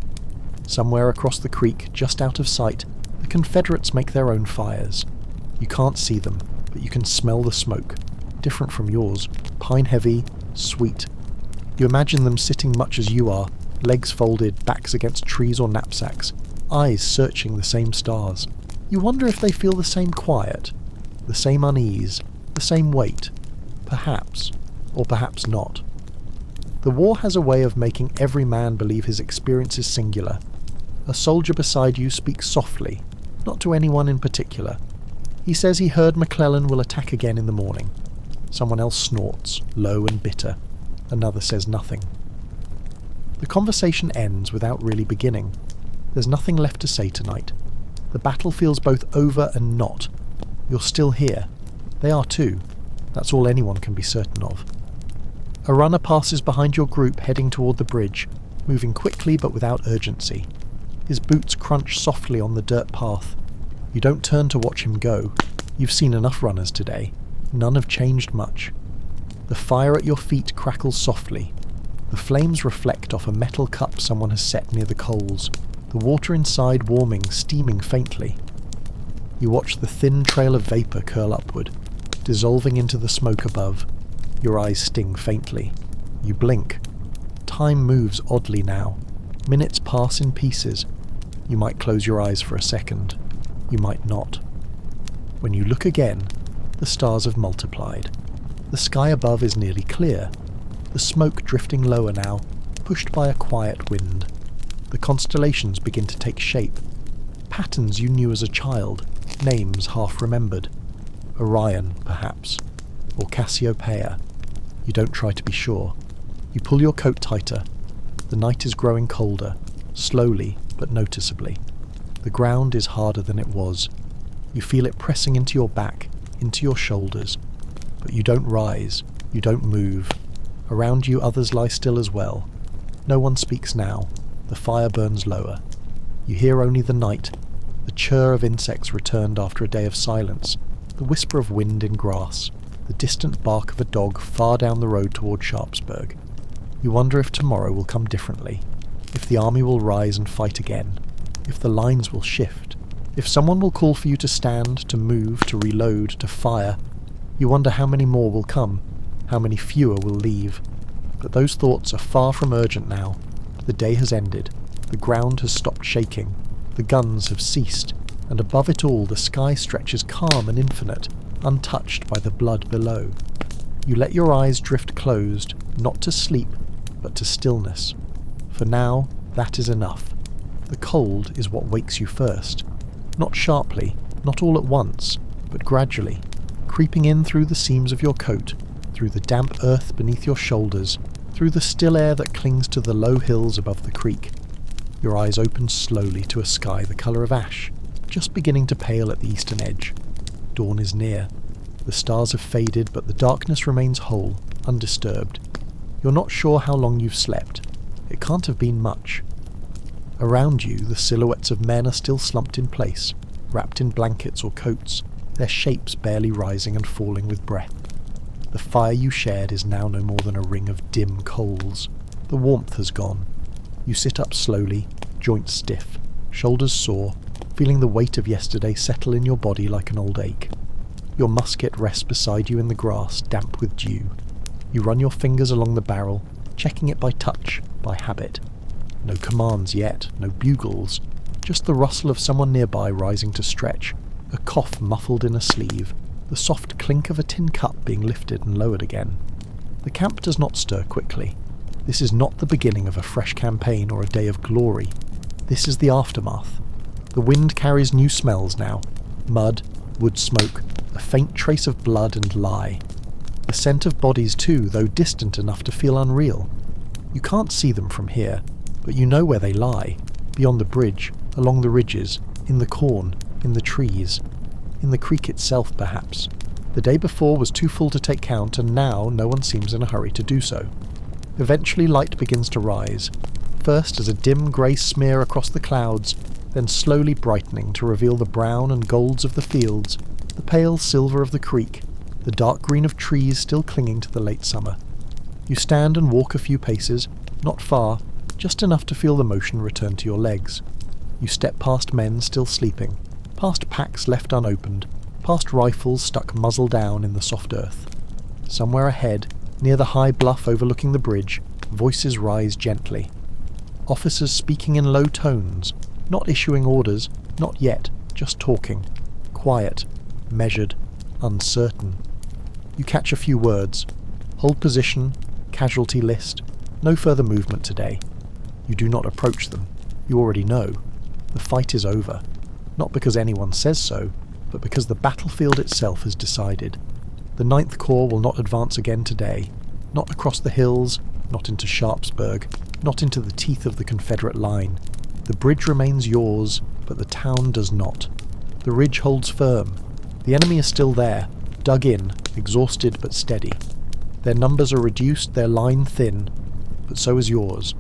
Somewhere across the creek, just out of sight, the Confederates make their own fires. You can't see them, but you can smell the smoke, different from yours, pine-heavy, sweet. You imagine them sitting much as you are, legs folded, backs against trees or knapsacks, eyes searching the same stars. You wonder if they feel the same quiet, the same unease, the same weight. Perhaps, or perhaps not. The war has a way of making every man believe his experience is singular. A soldier beside you speaks softly, not to anyone in particular. He says he heard McClellan will attack again in the morning. Someone else snorts, low and bitter. Another says nothing. The conversation ends without really beginning. There's nothing left to say tonight. The battle feels both over and not. You're still here. They are too. That's all anyone can be certain of. A runner passes behind your group heading toward the bridge, moving quickly but without urgency. His boots crunch softly on the dirt path. You don't turn to watch him go. You've seen enough runners today. None have changed much. The fire at your feet crackles softly. The flames reflect off a metal cup someone has set near the coals, the water inside warming, steaming faintly. You watch the thin trail of vapour curl upward, dissolving into the smoke above. Your eyes sting faintly. You blink. Time moves oddly now. Minutes pass in pieces. You might close your eyes for a second. You might not. When you look again, the stars have multiplied. The sky above is nearly clear. The smoke drifting lower now, pushed by a quiet wind. The constellations begin to take shape. Patterns you knew as a child, names half remembered. Orion, perhaps, or Cassiopeia. You don't try to be sure. You pull your coat tighter. The night is growing colder, slowly but noticeably. The ground is harder than it was. You feel it pressing into your back, into your shoulders. But you don't rise, you don't move. Around you others lie still as well. No one speaks now. The fire burns lower. You hear only the night, the chirr of insects returned after a day of silence, the whisper of wind in grass, the distant bark of a dog far down the road toward Sharpsburg. You wonder if tomorrow will come differently, if the army will rise and fight again, if the lines will shift, if someone will call for you to stand, to move, to reload, to fire. You wonder how many more will come, how many fewer will leave. But those thoughts are far from urgent now. The day has ended, the ground has stopped shaking, the guns have ceased, and above it all the sky stretches calm and infinite, untouched by the blood below. You let your eyes drift closed, not to sleep, but to stillness. For now, that is enough. The cold is what wakes you first. Not sharply, not all at once, but gradually, creeping in through the seams of your coat, through the damp earth beneath your shoulders, through the still air that clings to the low hills above the creek. Your eyes open slowly to a sky the colour of ash, just beginning to pale at the eastern edge. Dawn is near. The stars have faded, but the darkness remains whole, undisturbed. You're not sure how long you've slept. It can't have been much. Around you, the silhouettes of men are still slumped in place, wrapped in blankets or coats, their shapes barely rising and falling with breath. The fire you shared is now no more than a ring of dim coals. The warmth has gone. You sit up slowly, joints stiff, shoulders sore, feeling the weight of yesterday settle in your body like an old ache. Your musket rests beside you in the grass, damp with dew. You run your fingers along the barrel, checking it by touch, by habit. No commands yet, no bugles, just the rustle of someone nearby rising to stretch, a cough muffled in a sleeve, the soft clink of a tin cup being lifted and lowered again. The camp does not stir quickly. This is not the beginning of a fresh campaign or a day of glory. This is the aftermath. The wind carries new smells now. Mud, wood smoke, a faint trace of blood and lye. The scent of bodies too, though distant enough to feel unreal. You can't see them from here, but you know where they lie, beyond the bridge, along the ridges, in the corn, in the trees, in the creek itself perhaps. The day before was too full to take count, and now no one seems in a hurry to do so. Eventually light begins to rise, first as a dim grey smear across the clouds, then slowly brightening to reveal the brown and golds of the fields, the pale silver of the creek, the dark green of trees still clinging to the late summer. You stand and walk a few paces, not far, just enough to feel the motion return to your legs. You step past men still sleeping, past packs left unopened, past rifles stuck muzzle down in the soft earth. Somewhere ahead, near the high bluff overlooking the bridge, voices rise gently. Officers speaking in low tones, not issuing orders, not yet, just talking. Quiet, measured, uncertain. You catch a few words. Hold position, casualty list, no further movement today. You do not approach them. You already know. The fight is over. Not because anyone says so, but because the battlefield itself has decided. The 9th Corps will not advance again today. Not across the hills, not into Sharpsburg, not into the teeth of the Confederate line. The bridge remains yours, but the town does not. The ridge holds firm. The enemy is still there, dug in, exhausted but steady. Their numbers are reduced, their line thin, but so is yours.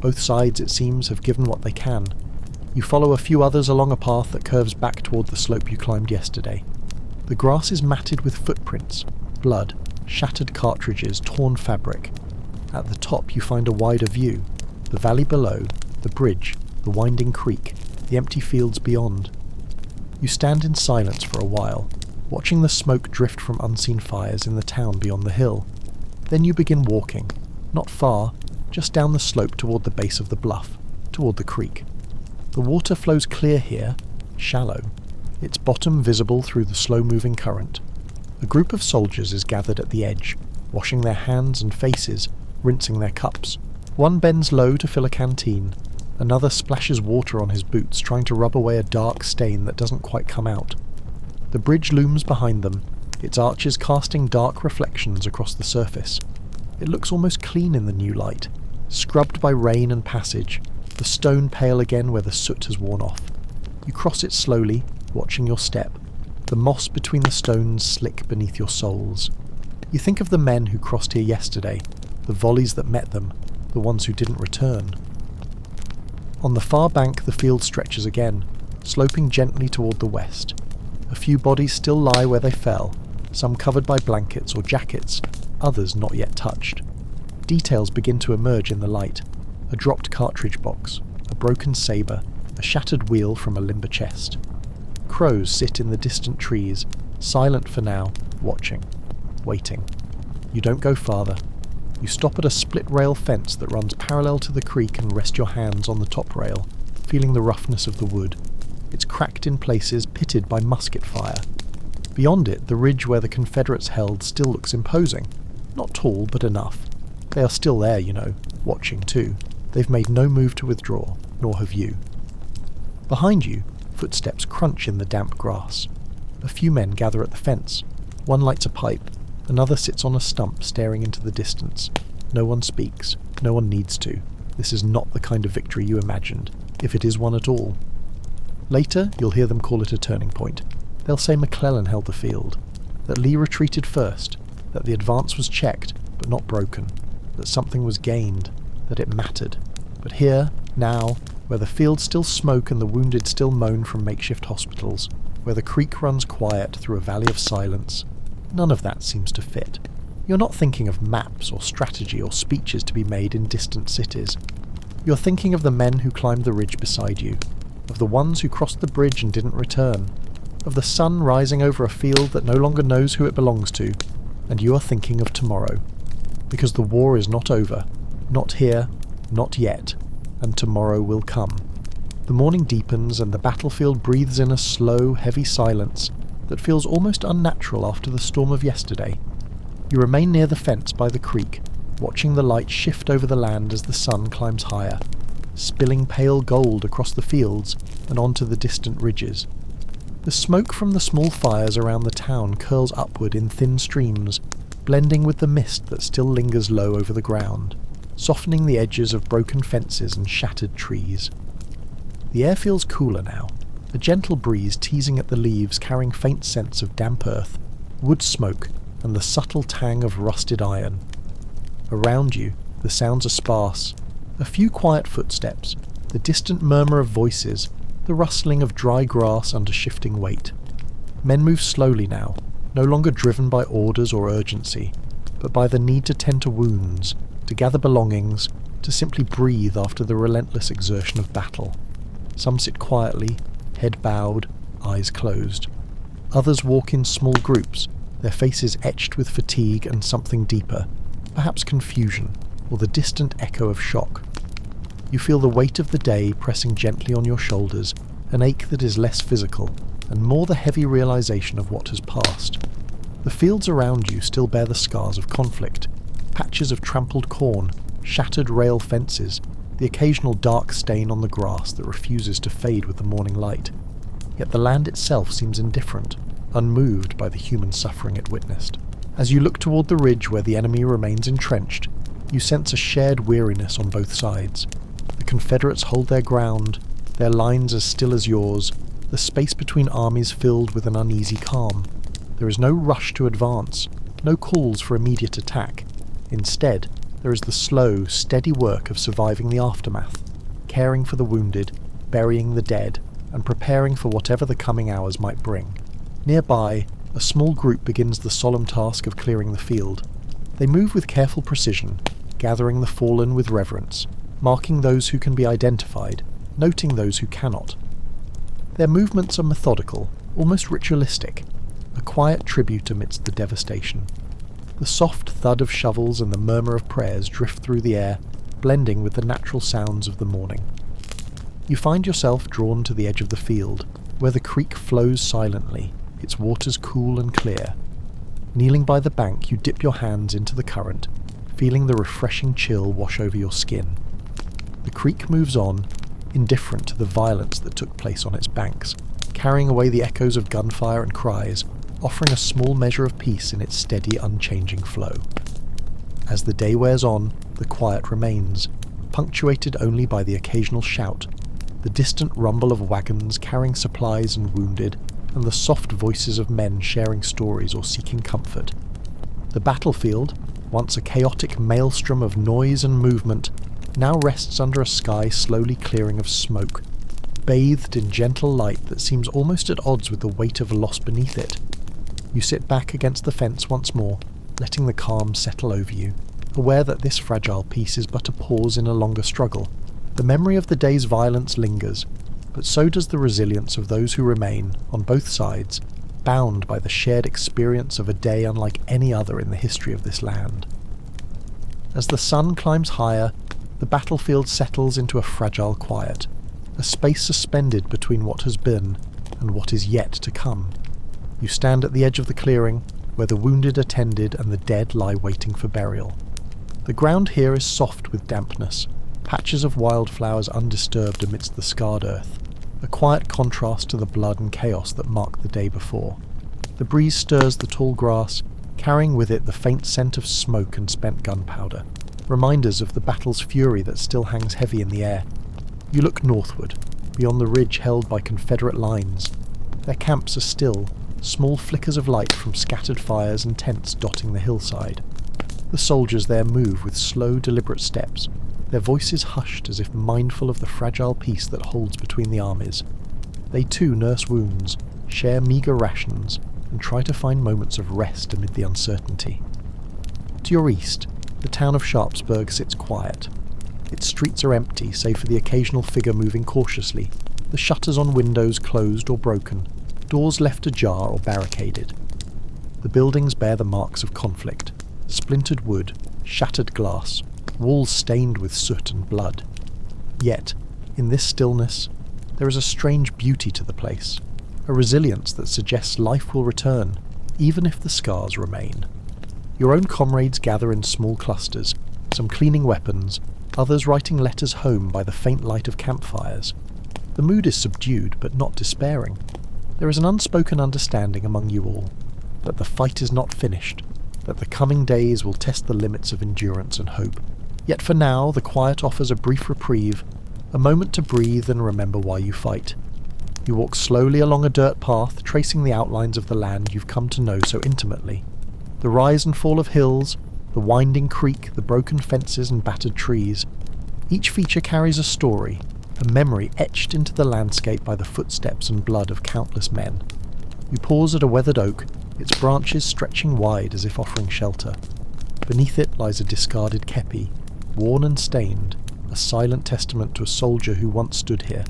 Both sides, it seems, have given what they can. You follow a few others along a path that curves back toward the slope you climbed yesterday. The grass is matted with footprints, blood, shattered cartridges, torn fabric. At the top you find a wider view, the valley below, the bridge, the winding creek, the empty fields beyond. You stand in silence for a while, watching the smoke drift from unseen fires in the town beyond the hill. Then you begin walking, not far, just down the slope toward the base of the bluff, toward the creek. The water flows clear here, shallow, its bottom visible through the slow-moving current. A group of soldiers is gathered at the edge, washing their hands and faces, rinsing their cups. One bends low to fill a canteen. Another splashes water on his boots, trying to rub away a dark stain that doesn't quite come out. The bridge looms behind them, its arches casting dark reflections across the surface. It looks almost clean in the new light, scrubbed by rain and passage, the stone pale again where the soot has worn off. You cross it slowly, watching your step, the moss between the stones slick beneath your soles. You think of the men who crossed here yesterday, the volleys that met them, the ones who didn't return. On the far bank the field stretches again, sloping gently toward the west. A few bodies still lie where they fell, some covered by blankets or jackets, others not yet touched. Details begin to emerge in the light. A dropped cartridge box, a broken sabre, a shattered wheel from a limber chest. Crows sit in the distant trees, silent for now, watching, waiting. You don't go farther. You stop at a split-rail fence that runs parallel to the creek and rest your hands on the top rail, feeling the roughness of the wood. It's cracked in places, pitted by musket fire. Beyond it, the ridge where the Confederates held still looks imposing. Not tall, but enough. They are still there, you know, watching too. They've made no move to withdraw, nor have you. Behind you, Footsteps crunch in the damp grass. A few men gather at the fence. One lights a pipe. Another sits on a stump staring into the distance. No one speaks. No one needs to. This is not the kind of victory you imagined, if it is one at all. Later, you'll hear them call it a turning point. They'll say McClellan held the field, that Lee retreated first, that the advance was checked, but not broken, that something was gained, that it mattered. But here, now, where the fields still smoke and the wounded still moan from makeshift hospitals, where the creek runs quiet through a valley of silence, none of that seems to fit. You're not thinking of maps or strategy or speeches to be made in distant cities. You're thinking of the men who climbed the ridge beside you, of the ones who crossed the bridge and didn't return, of the sun rising over a field that no longer knows who it belongs to, and you are thinking of tomorrow. Because the war is not over, not here, not yet, and tomorrow will come. The morning deepens and the battlefield breathes in a slow, heavy silence that feels almost unnatural after the storm of yesterday. You remain near the fence by the creek, watching the light shift over the land as the sun climbs higher, spilling pale gold across the fields and onto the distant ridges. The smoke from the small fires around the town curls upward in thin streams, blending with the mist that still lingers low over the ground, softening the edges of broken fences and shattered trees. The air feels cooler now, a gentle breeze teasing at the leaves carrying faint scents of damp earth, wood smoke, and the subtle tang of rusted iron. Around you, the sounds are sparse. A few quiet footsteps, the distant murmur of voices, the rustling of dry grass under shifting weight. Men move slowly now, no longer driven by orders or urgency, but by the need to tend to wounds, to gather belongings, to simply breathe after the relentless exertion of battle. Some sit quietly, head bowed, eyes closed. Others walk in small groups, their faces etched with fatigue and something deeper, perhaps confusion, or the distant echo of shock. You feel the weight of the day pressing gently on your shoulders, an ache that is less physical, and more the heavy realization of what has passed. The fields around you still bear the scars of conflict, patches of trampled corn, shattered rail fences, the occasional dark stain on the grass that refuses to fade with the morning light. Yet the land itself seems indifferent, unmoved by the human suffering it witnessed. As you look toward the ridge where the enemy remains entrenched, you sense a shared weariness on both sides. The Confederates hold their ground, their lines as still as yours, the space between armies filled with an uneasy calm. There is no rush to advance, no calls for immediate attack. Instead, there is the slow, steady work of surviving the aftermath, caring for the wounded, burying the dead, and preparing for whatever the coming hours might bring. Nearby, a small group begins the solemn task of clearing the field. They move with careful precision, gathering the fallen with reverence, marking those who can be identified, noting those who cannot. Their movements are methodical, almost ritualistic, a quiet tribute amidst the devastation. The soft thud of shovels and the murmur of prayers drift through the air, blending with the natural sounds of the morning. You find yourself drawn to the edge of the field, where the creek flows silently, its waters cool and clear. Kneeling by the bank, you dip your hands into the current, feeling the refreshing chill wash over your skin. The creek moves on, indifferent to the violence that took place on its banks, carrying away the echoes of gunfire and cries, offering a small measure of peace in its steady, unchanging flow. As the day wears on, the quiet remains, punctuated only by the occasional shout, the distant rumble of wagons carrying supplies and wounded, and the soft voices of men sharing stories or seeking comfort. The battlefield, once a chaotic maelstrom of noise and movement, now rests under a sky slowly clearing of smoke, bathed in gentle light that seems almost at odds with the weight of loss beneath it. You sit back against the fence once more, letting the calm settle over you, aware that this fragile peace is but a pause in a longer struggle. The memory of the day's violence lingers, but so does the resilience of those who remain, on both sides, bound by the shared experience of a day unlike any other in the history of this land. As the sun climbs higher, the battlefield settles into a fragile quiet, a space suspended between what has been and what is yet to come. You stand at the edge of the clearing, where the wounded are tended and the dead lie waiting for burial. The ground here is soft with dampness, patches of wildflowers undisturbed amidst the scarred earth. a quiet contrast to the blood and chaos that marked the day before. The breeze stirs the tall grass, carrying with it the faint scent of smoke and spent gunpowder, reminders of the battle's fury that still hangs heavy in the air. You look northward, beyond the ridge held by Confederate lines. Their camps are still, small flickers of light from scattered fires and tents dotting the hillside. The soldiers there move with slow, deliberate steps, their voices hushed as if mindful of the fragile peace that holds between the armies. They too nurse wounds, share meagre rations, and try to find moments of rest amid the uncertainty. To your east, the town of Sharpsburg sits quiet. Its streets are empty, save for the occasional figure moving cautiously, the shutters on windows closed or broken, doors left ajar or barricaded. The buildings bear the marks of conflict: splintered wood, shattered glass, walls stained with soot and blood. Yet, in this stillness, there is a strange beauty to the place, a resilience that suggests life will return, even if the scars remain. Your own comrades gather in small clusters, some cleaning weapons, others writing letters home by the faint light of campfires. The mood is subdued, but not despairing. There is an unspoken understanding among you all, that the fight is not finished, that the coming days will test the limits of endurance and hope. Yet for now, the quiet offers a brief reprieve, a moment to breathe and remember why you fight. You walk slowly along a dirt path, tracing the outlines of the land you've come to know so intimately. The rise and fall of hills, the winding creek, the broken fences and battered trees. Each feature carries a story, a memory etched into the landscape by the footsteps and blood of countless men. You pause at a weathered oak, its branches stretching wide as if offering shelter. Beneath it lies a discarded kepi, worn and stained, a silent testament to a soldier who once stood here.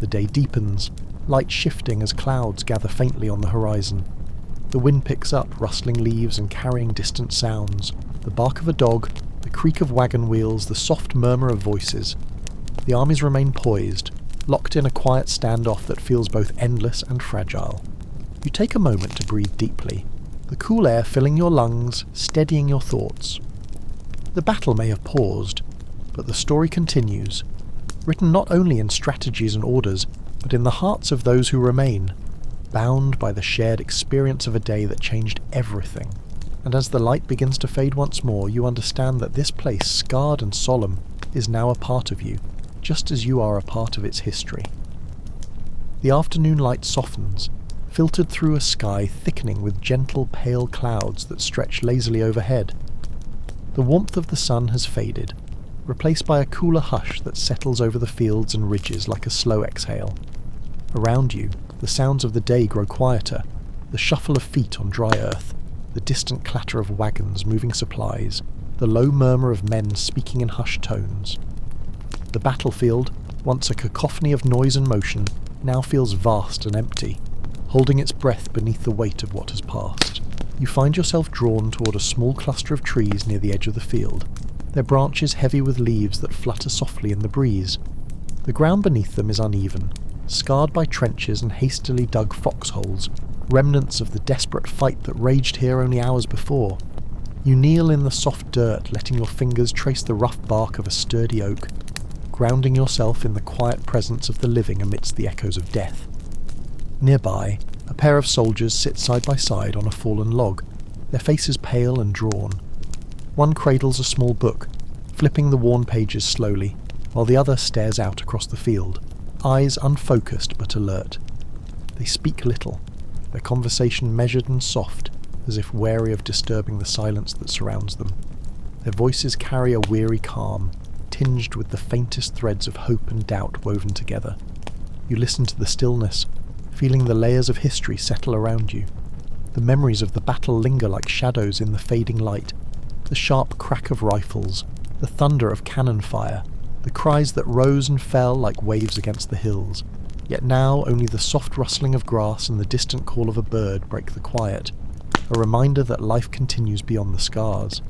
The day deepens, light shifting as clouds gather faintly on the horizon. The wind picks up, rustling leaves and carrying distant sounds, the bark of a dog, the creak of wagon wheels, the soft murmur of voices. The armies remain poised, locked in a quiet standoff that feels both endless and fragile. You take a moment to breathe deeply, the cool air filling your lungs, steadying your thoughts. The battle may have paused, but the story continues, written not only in strategies and orders, but in the hearts of those who remain, bound by the shared experience of a day that changed everything. And as the light begins to fade once more, you understand that this place, scarred and solemn, is now a part of you, just as you are a part of its history. The afternoon light softens, filtered through a sky thickening with gentle pale clouds that stretch lazily overhead. The warmth of the sun has faded, replaced by a cooler hush that settles over the fields and ridges like a slow exhale. Around you, the sounds of the day grow quieter, the shuffle of feet on dry earth, the distant clatter of wagons moving supplies, the low murmur of men speaking in hushed tones. The battlefield, once a cacophony of noise and motion, now feels vast and empty, holding its breath beneath the weight of what has passed. You find yourself drawn toward a small cluster of trees near the edge of the field, their branches heavy with leaves that flutter softly in the breeze. The ground beneath them is uneven, scarred by trenches and hastily dug foxholes, remnants of the desperate fight that raged here only hours before. You kneel in the soft dirt, letting your fingers trace the rough bark of a sturdy oak, grounding yourself in the quiet presence of the living amidst the echoes of death. Nearby, a pair of soldiers sit side by side on a fallen log, their faces pale and drawn. One cradles a small book, flipping the worn pages slowly, while the other stares out across the field, eyes unfocused but alert. They speak little, their conversation measured and soft, as if wary of disturbing the silence that surrounds them. Their voices carry a weary calm, tinged with the faintest threads of hope and doubt woven together. You listen to the stillness, feeling the layers of history settle around you. The memories of the battle linger like shadows in the fading light, the sharp crack of rifles, the thunder of cannon fire, the cries that rose and fell like waves against the hills. Yet now only the soft rustling of grass and the distant call of a bird break the quiet, a reminder that life continues beyond the scars.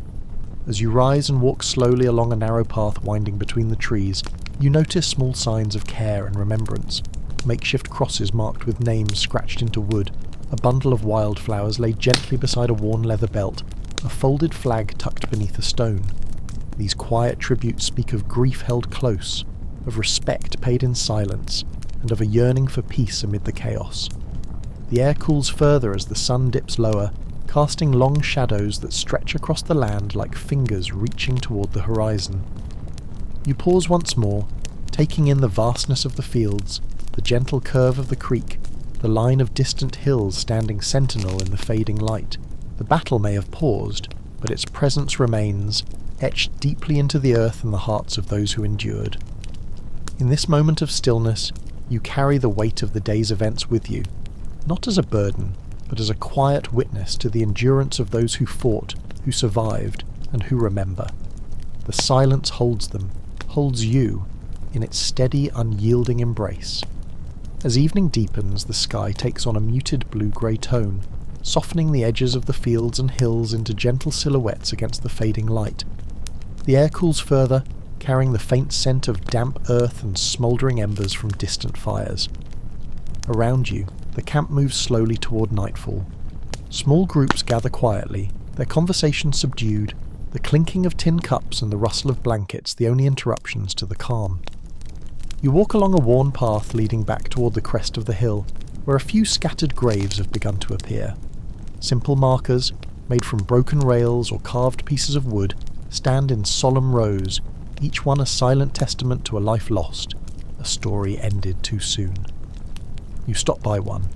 As you rise and walk slowly along a narrow path winding between the trees, you notice small signs of care and remembrance. Makeshift crosses marked with names scratched into wood, a bundle of wildflowers laid gently beside a worn leather belt, a folded flag tucked beneath a stone. These quiet tributes speak of grief held close, of respect paid in silence, and of a yearning for peace amid the chaos. The air cools further as the sun dips lower, casting long shadows that stretch across the land like fingers reaching toward the horizon. You pause once more, taking in the vastness of the fields, the gentle curve of the creek, the line of distant hills standing sentinel in the fading light. The battle may have paused, but its presence remains, etched deeply into the earth and the hearts of those who endured. In this moment of stillness, you carry the weight of the day's events with you, not as a burden, but as a quiet witness to the endurance of those who fought, who survived, and who remember. The silence holds them, holds you, in its steady, unyielding embrace. As evening deepens, the sky takes on a muted blue-grey tone, softening the edges of the fields and hills into gentle silhouettes against the fading light. The air cools further, carrying the faint scent of damp earth and smouldering embers from distant fires. Around you, the camp moves slowly toward nightfall. Small groups gather quietly, their conversation subdued, the clinking of tin cups and the rustle of blankets the only interruptions to the calm. You walk along a worn path leading back toward the crest of the hill, where a few scattered graves have begun to appear. Simple markers, made from broken rails or carved pieces of wood, stand in solemn rows, each one a silent testament to a life lost, a story ended too soon. You stop by one,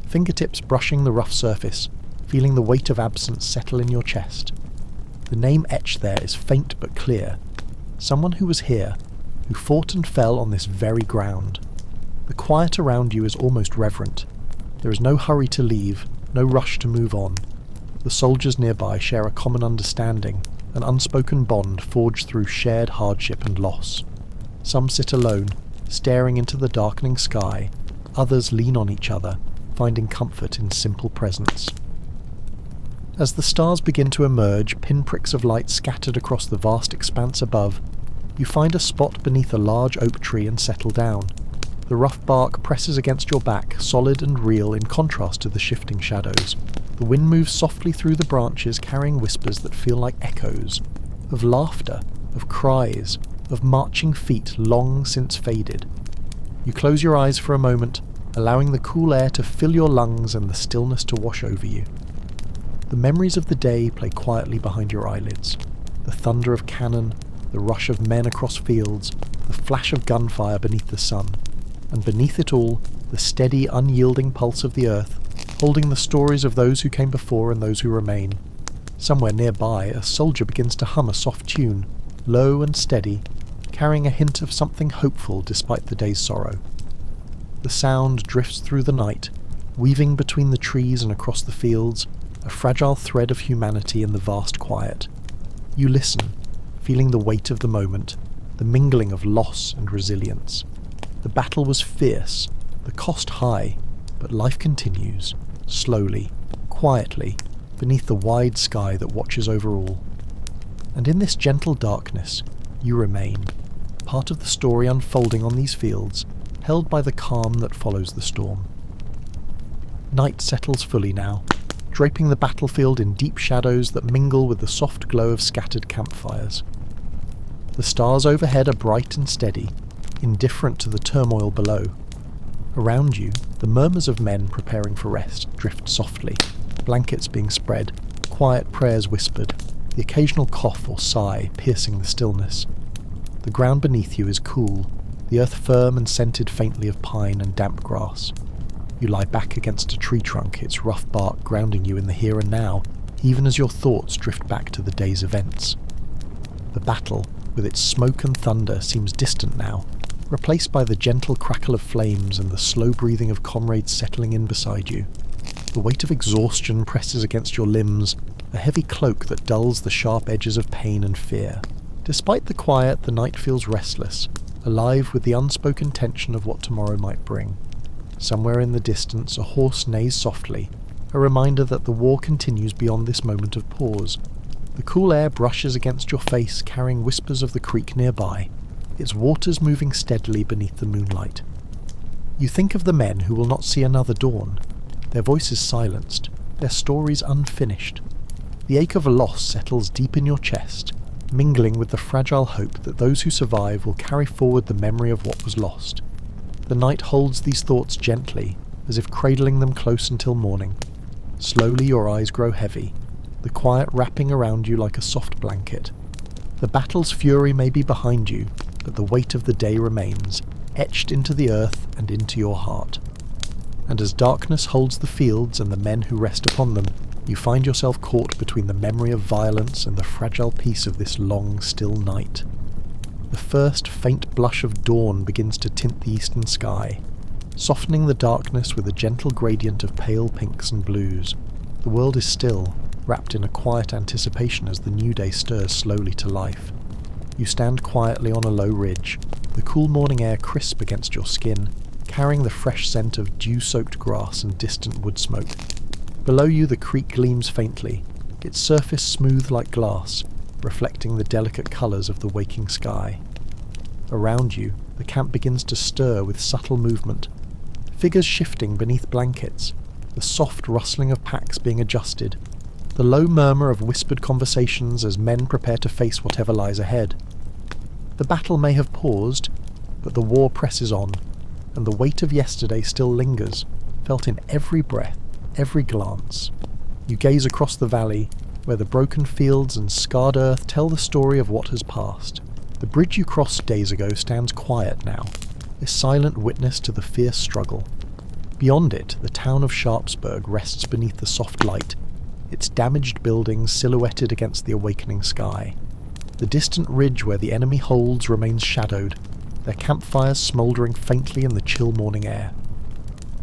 fingertips brushing the rough surface, feeling the weight of absence settle in your chest. The name etched there is faint but clear. Someone who was here, who fought and fell on this very ground. The quiet around you is almost reverent. There is no hurry to leave, no rush to move on. The soldiers nearby share a common understanding, an unspoken bond forged through shared hardship and loss. Some sit alone, staring into the darkening sky. Others lean on each other, finding comfort in simple presence. As the stars begin to emerge, pinpricks of light scattered across the vast expanse above, you find a spot beneath a large oak tree and settle down. The rough bark presses against your back, solid and real in contrast to the shifting shadows. The wind moves softly through the branches, carrying whispers that feel like echoes, of laughter, of cries, of marching feet long since faded. You close your eyes for a moment, allowing the cool air to fill your lungs and the stillness to wash over you. The memories of the day play quietly behind your eyelids. The thunder of cannon, the rush of men across fields, the flash of gunfire beneath the sun, and beneath it all, the steady, unyielding pulse of the earth, holding the stories of those who came before and those who remain. Somewhere nearby, a soldier begins to hum a soft tune, low and steady, carrying a hint of something hopeful despite the day's sorrow. The sound drifts through the night, weaving between the trees and across the fields, a fragile thread of humanity in the vast quiet. You listen, feeling the weight of the moment, the mingling of loss and resilience. The battle was fierce, the cost high, but life continues, slowly, quietly, beneath the wide sky that watches over all. And in this gentle darkness, you remain, part of the story unfolding on these fields, held by the calm that follows the storm. Night settles fully now, draping the battlefield in deep shadows that mingle with the soft glow of scattered campfires. The stars overhead are bright and steady, indifferent to the turmoil below. Around you, the murmurs of men preparing for rest drift softly, blankets being spread, quiet prayers whispered, the occasional cough or sigh piercing the stillness. The ground beneath you is cool, the earth firm and scented faintly of pine and damp grass. You lie back against a tree trunk, its rough bark grounding you in the here and now, even as your thoughts drift back to the day's events. The battle, with its smoke and thunder, seems distant now, replaced by the gentle crackle of flames and the slow breathing of comrades settling in beside you. The weight of exhaustion presses against your limbs, a heavy cloak that dulls the sharp edges of pain and fear. Despite the quiet, the night feels restless, alive with the unspoken tension of what tomorrow might bring. Somewhere in the distance, a horse neighs softly, a reminder that the war continues beyond this moment of pause. The cool air brushes against your face, carrying whispers of the creek nearby, its waters moving steadily beneath the moonlight. You think of the men who will not see another dawn, their voices silenced, their stories unfinished. The ache of loss settles deep in your chest, mingling with the fragile hope that those who survive will carry forward the memory of what was lost. The night holds these thoughts gently, as if cradling them close until morning. Slowly your eyes grow heavy, the quiet wrapping around you like a soft blanket. The battle's fury may be behind you, but the weight of the day remains, etched into the earth and into your heart. And as darkness holds the fields and the men who rest upon them, you find yourself caught between the memory of violence and the fragile peace of this long, still night. The first faint blush of dawn begins to tint the eastern sky, softening the darkness with a gentle gradient of pale pinks and blues. The world is still, wrapped in a quiet anticipation as the new day stirs slowly to life. You stand quietly on a low ridge, the cool morning air crisp against your skin, carrying the fresh scent of dew-soaked grass and distant wood smoke. Below you the creek gleams faintly, its surface smooth like glass, reflecting the delicate colours of the waking sky. Around you, the camp begins to stir with subtle movement, figures shifting beneath blankets, the soft rustling of packs being adjusted, the low murmur of whispered conversations as men prepare to face whatever lies ahead. The battle may have paused, but the war presses on, and the weight of yesterday still lingers, felt in every breath, every glance. You gaze across the valley, where the broken fields and scarred earth tell the story of what has passed. The bridge you crossed days ago stands quiet now, a silent witness to the fierce struggle. Beyond it, the town of Sharpsburg rests beneath the soft light, its damaged buildings silhouetted against the awakening sky. The distant ridge where the enemy holds remains shadowed, their campfires smouldering faintly in the chill morning air.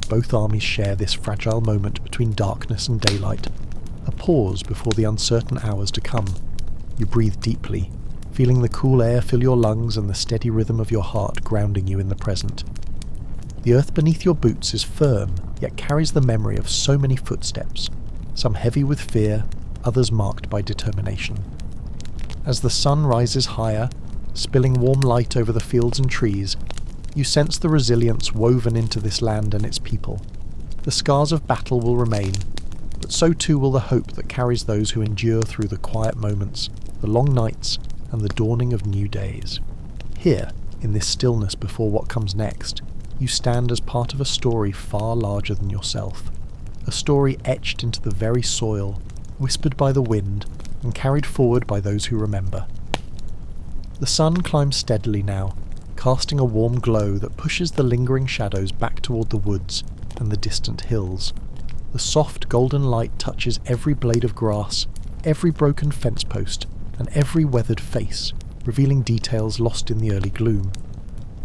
Both armies share this fragile moment between darkness and daylight, a pause before the uncertain hours to come. You breathe deeply, feeling the cool air fill your lungs and the steady rhythm of your heart grounding you in the present. The earth beneath your boots is firm, yet carries the memory of so many footsteps, some heavy with fear, others marked by determination. As the sun rises higher, spilling warm light over the fields and trees, you sense the resilience woven into this land and its people. The scars of battle will remain, but so too will the hope that carries those who endure through the quiet moments, the long nights, and the dawning of new days. Here, in this stillness before what comes next, you stand as part of a story far larger than yourself. A story etched into the very soil, whispered by the wind, and carried forward by those who remember. The sun climbs steadily now, casting a warm glow that pushes the lingering shadows back toward the woods and the distant hills. The soft golden light touches every blade of grass, every broken fence post, and every weathered face, revealing details lost in the early gloom.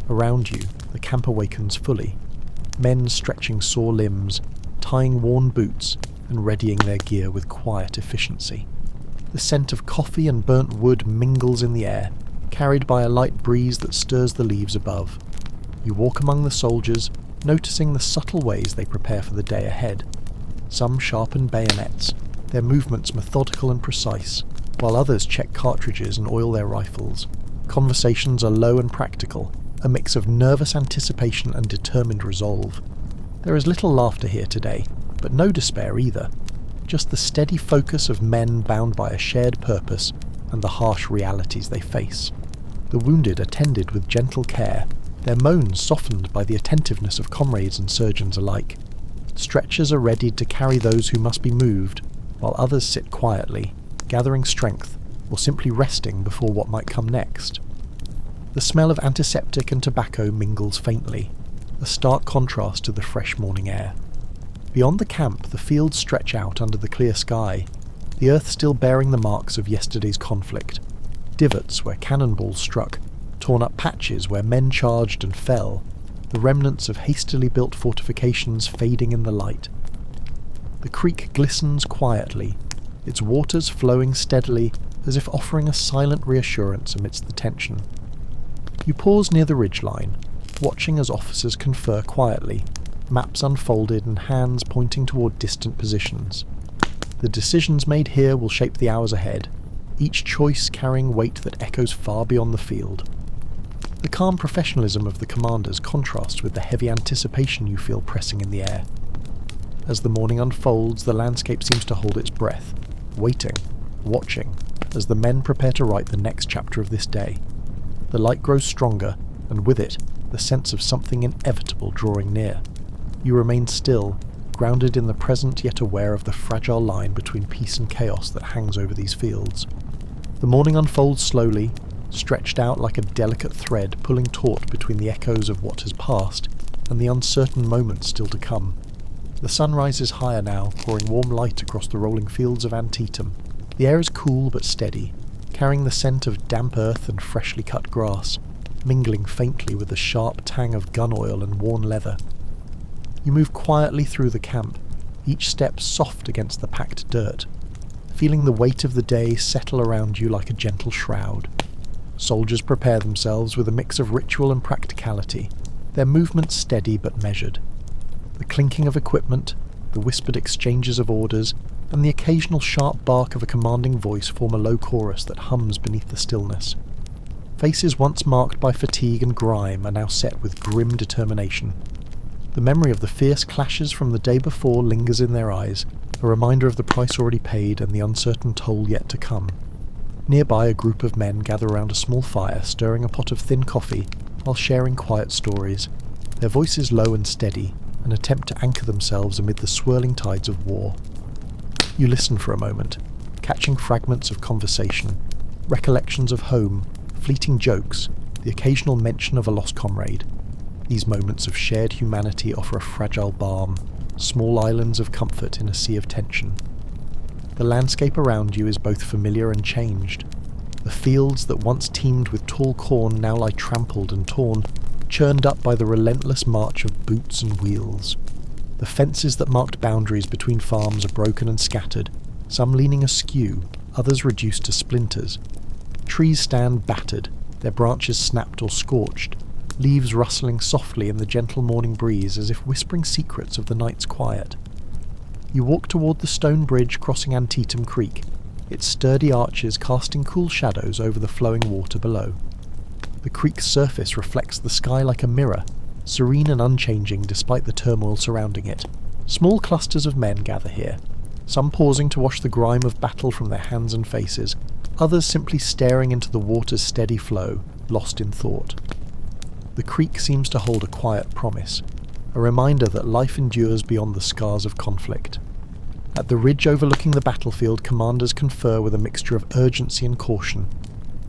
Around you, the camp awakens fully, men stretching sore limbs, tying worn boots, and readying their gear with quiet efficiency. The scent of coffee and burnt wood mingles in the air, carried by a light breeze that stirs the leaves above. You walk among the soldiers, noticing the subtle ways they prepare for the day ahead. Some sharpen bayonets, their movements methodical and precise, while others check cartridges and oil their rifles. Conversations are low and practical, a mix of nervous anticipation and determined resolve. There is little laughter here today, but no despair either. Just the steady focus of men bound by a shared purpose and the harsh realities they face. The wounded are tended with gentle care, their moans softened by the attentiveness of comrades and surgeons alike. Stretchers are readied to carry those who must be moved, while others sit quietly, gathering strength, or simply resting before what might come next. The smell of antiseptic and tobacco mingles faintly, a stark contrast to the fresh morning air. Beyond the camp, the fields stretch out under the clear sky, the earth still bearing the marks of yesterday's conflict. Divots where cannonballs struck, torn up patches where men charged and fell, the remnants of hastily built fortifications fading in the light. The creek glistens quietly, its waters flowing steadily as if offering a silent reassurance amidst the tension. You pause near the ridgeline, watching as officers confer quietly, maps unfolded and hands pointing toward distant positions. The decisions made here will shape the hours ahead, each choice carrying weight that echoes far beyond the field. The calm professionalism of the commanders contrasts with the heavy anticipation you feel pressing in the air. As the morning unfolds, the landscape seems to hold its breath, waiting, watching, as the men prepare to write the next chapter of this day. The light grows stronger, and with it, the sense of something inevitable drawing near. You remain still, grounded in the present yet aware of the fragile line between peace and chaos that hangs over these fields. The morning unfolds slowly, stretched out like a delicate thread pulling taut between the echoes of what has passed and the uncertain moments still to come. The sun rises higher now, pouring warm light across the rolling fields of Antietam. The air is cool but steady, carrying the scent of damp earth and freshly cut grass, mingling faintly with the sharp tang of gun oil and worn leather. You move quietly through the camp, each step soft against the packed dirt, feeling the weight of the day settle around you like a gentle shroud. Soldiers prepare themselves with a mix of ritual and practicality, their movements steady but measured. The clinking of equipment, the whispered exchanges of orders, and the occasional sharp bark of a commanding voice form a low chorus that hums beneath the stillness. Faces once marked by fatigue and grime are now set with grim determination. The memory of the fierce clashes from the day before lingers in their eyes, a reminder of the price already paid and the uncertain toll yet to come. Nearby, a group of men gather around a small fire, stirring a pot of thin coffee while sharing quiet stories, their voices low and steady, an attempt to anchor themselves amid the swirling tides of war. You listen for a moment, catching fragments of conversation, recollections of home, fleeting jokes, the occasional mention of a lost comrade. These moments of shared humanity offer a fragile balm, small islands of comfort in a sea of tension. The landscape around you is both familiar and changed. The fields that once teemed with tall corn now lie trampled and torn, churned up by the relentless march of boots and wheels. The fences that marked boundaries between farms are broken and scattered, some leaning askew, others reduced to splinters. Trees stand battered, their branches snapped or scorched, leaves rustling softly in the gentle morning breeze as if whispering secrets of the night's quiet. You walk toward the stone bridge crossing Antietam Creek, its sturdy arches casting cool shadows over the flowing water below. The creek's surface reflects the sky like a mirror, serene and unchanging despite the turmoil surrounding it. Small clusters of men gather here, some pausing to wash the grime of battle from their hands and faces, others simply staring into the water's steady flow, lost in thought. The creek seems to hold a quiet promise, a reminder that life endures beyond the scars of conflict. At the ridge overlooking the battlefield, commanders confer with a mixture of urgency and caution.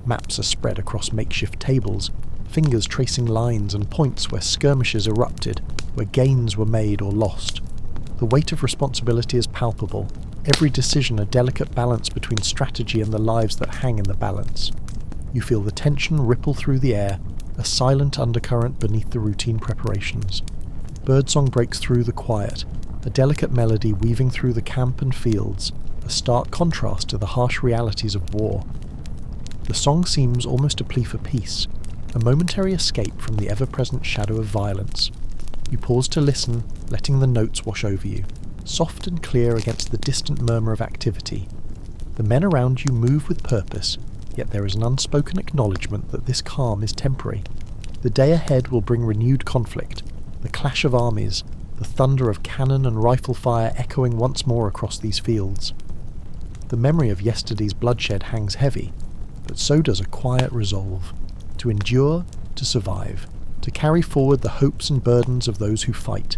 Maps are spread across makeshift tables, fingers tracing lines and points where skirmishes erupted, where gains were made or lost. The weight of responsibility is palpable, every decision a delicate balance between strategy and the lives that hang in the balance. You feel the tension ripple through the air, a silent undercurrent beneath the routine preparations. Birdsong breaks through the quiet, a delicate melody weaving through the camp and fields, a stark contrast to the harsh realities of war. The song seems almost a plea for peace, a momentary escape from the ever-present shadow of violence. You pause to listen, letting the notes wash over you, soft and clear against the distant murmur of activity. The men around you move with purpose, yet there is an unspoken acknowledgement that this calm is temporary. The day ahead will bring renewed conflict, the clash of armies, the thunder of cannon and rifle fire echoing once more across these fields. The memory of yesterday's bloodshed hangs heavy, but so does a quiet resolve, to endure, to survive, to carry forward the hopes and burdens of those who fight.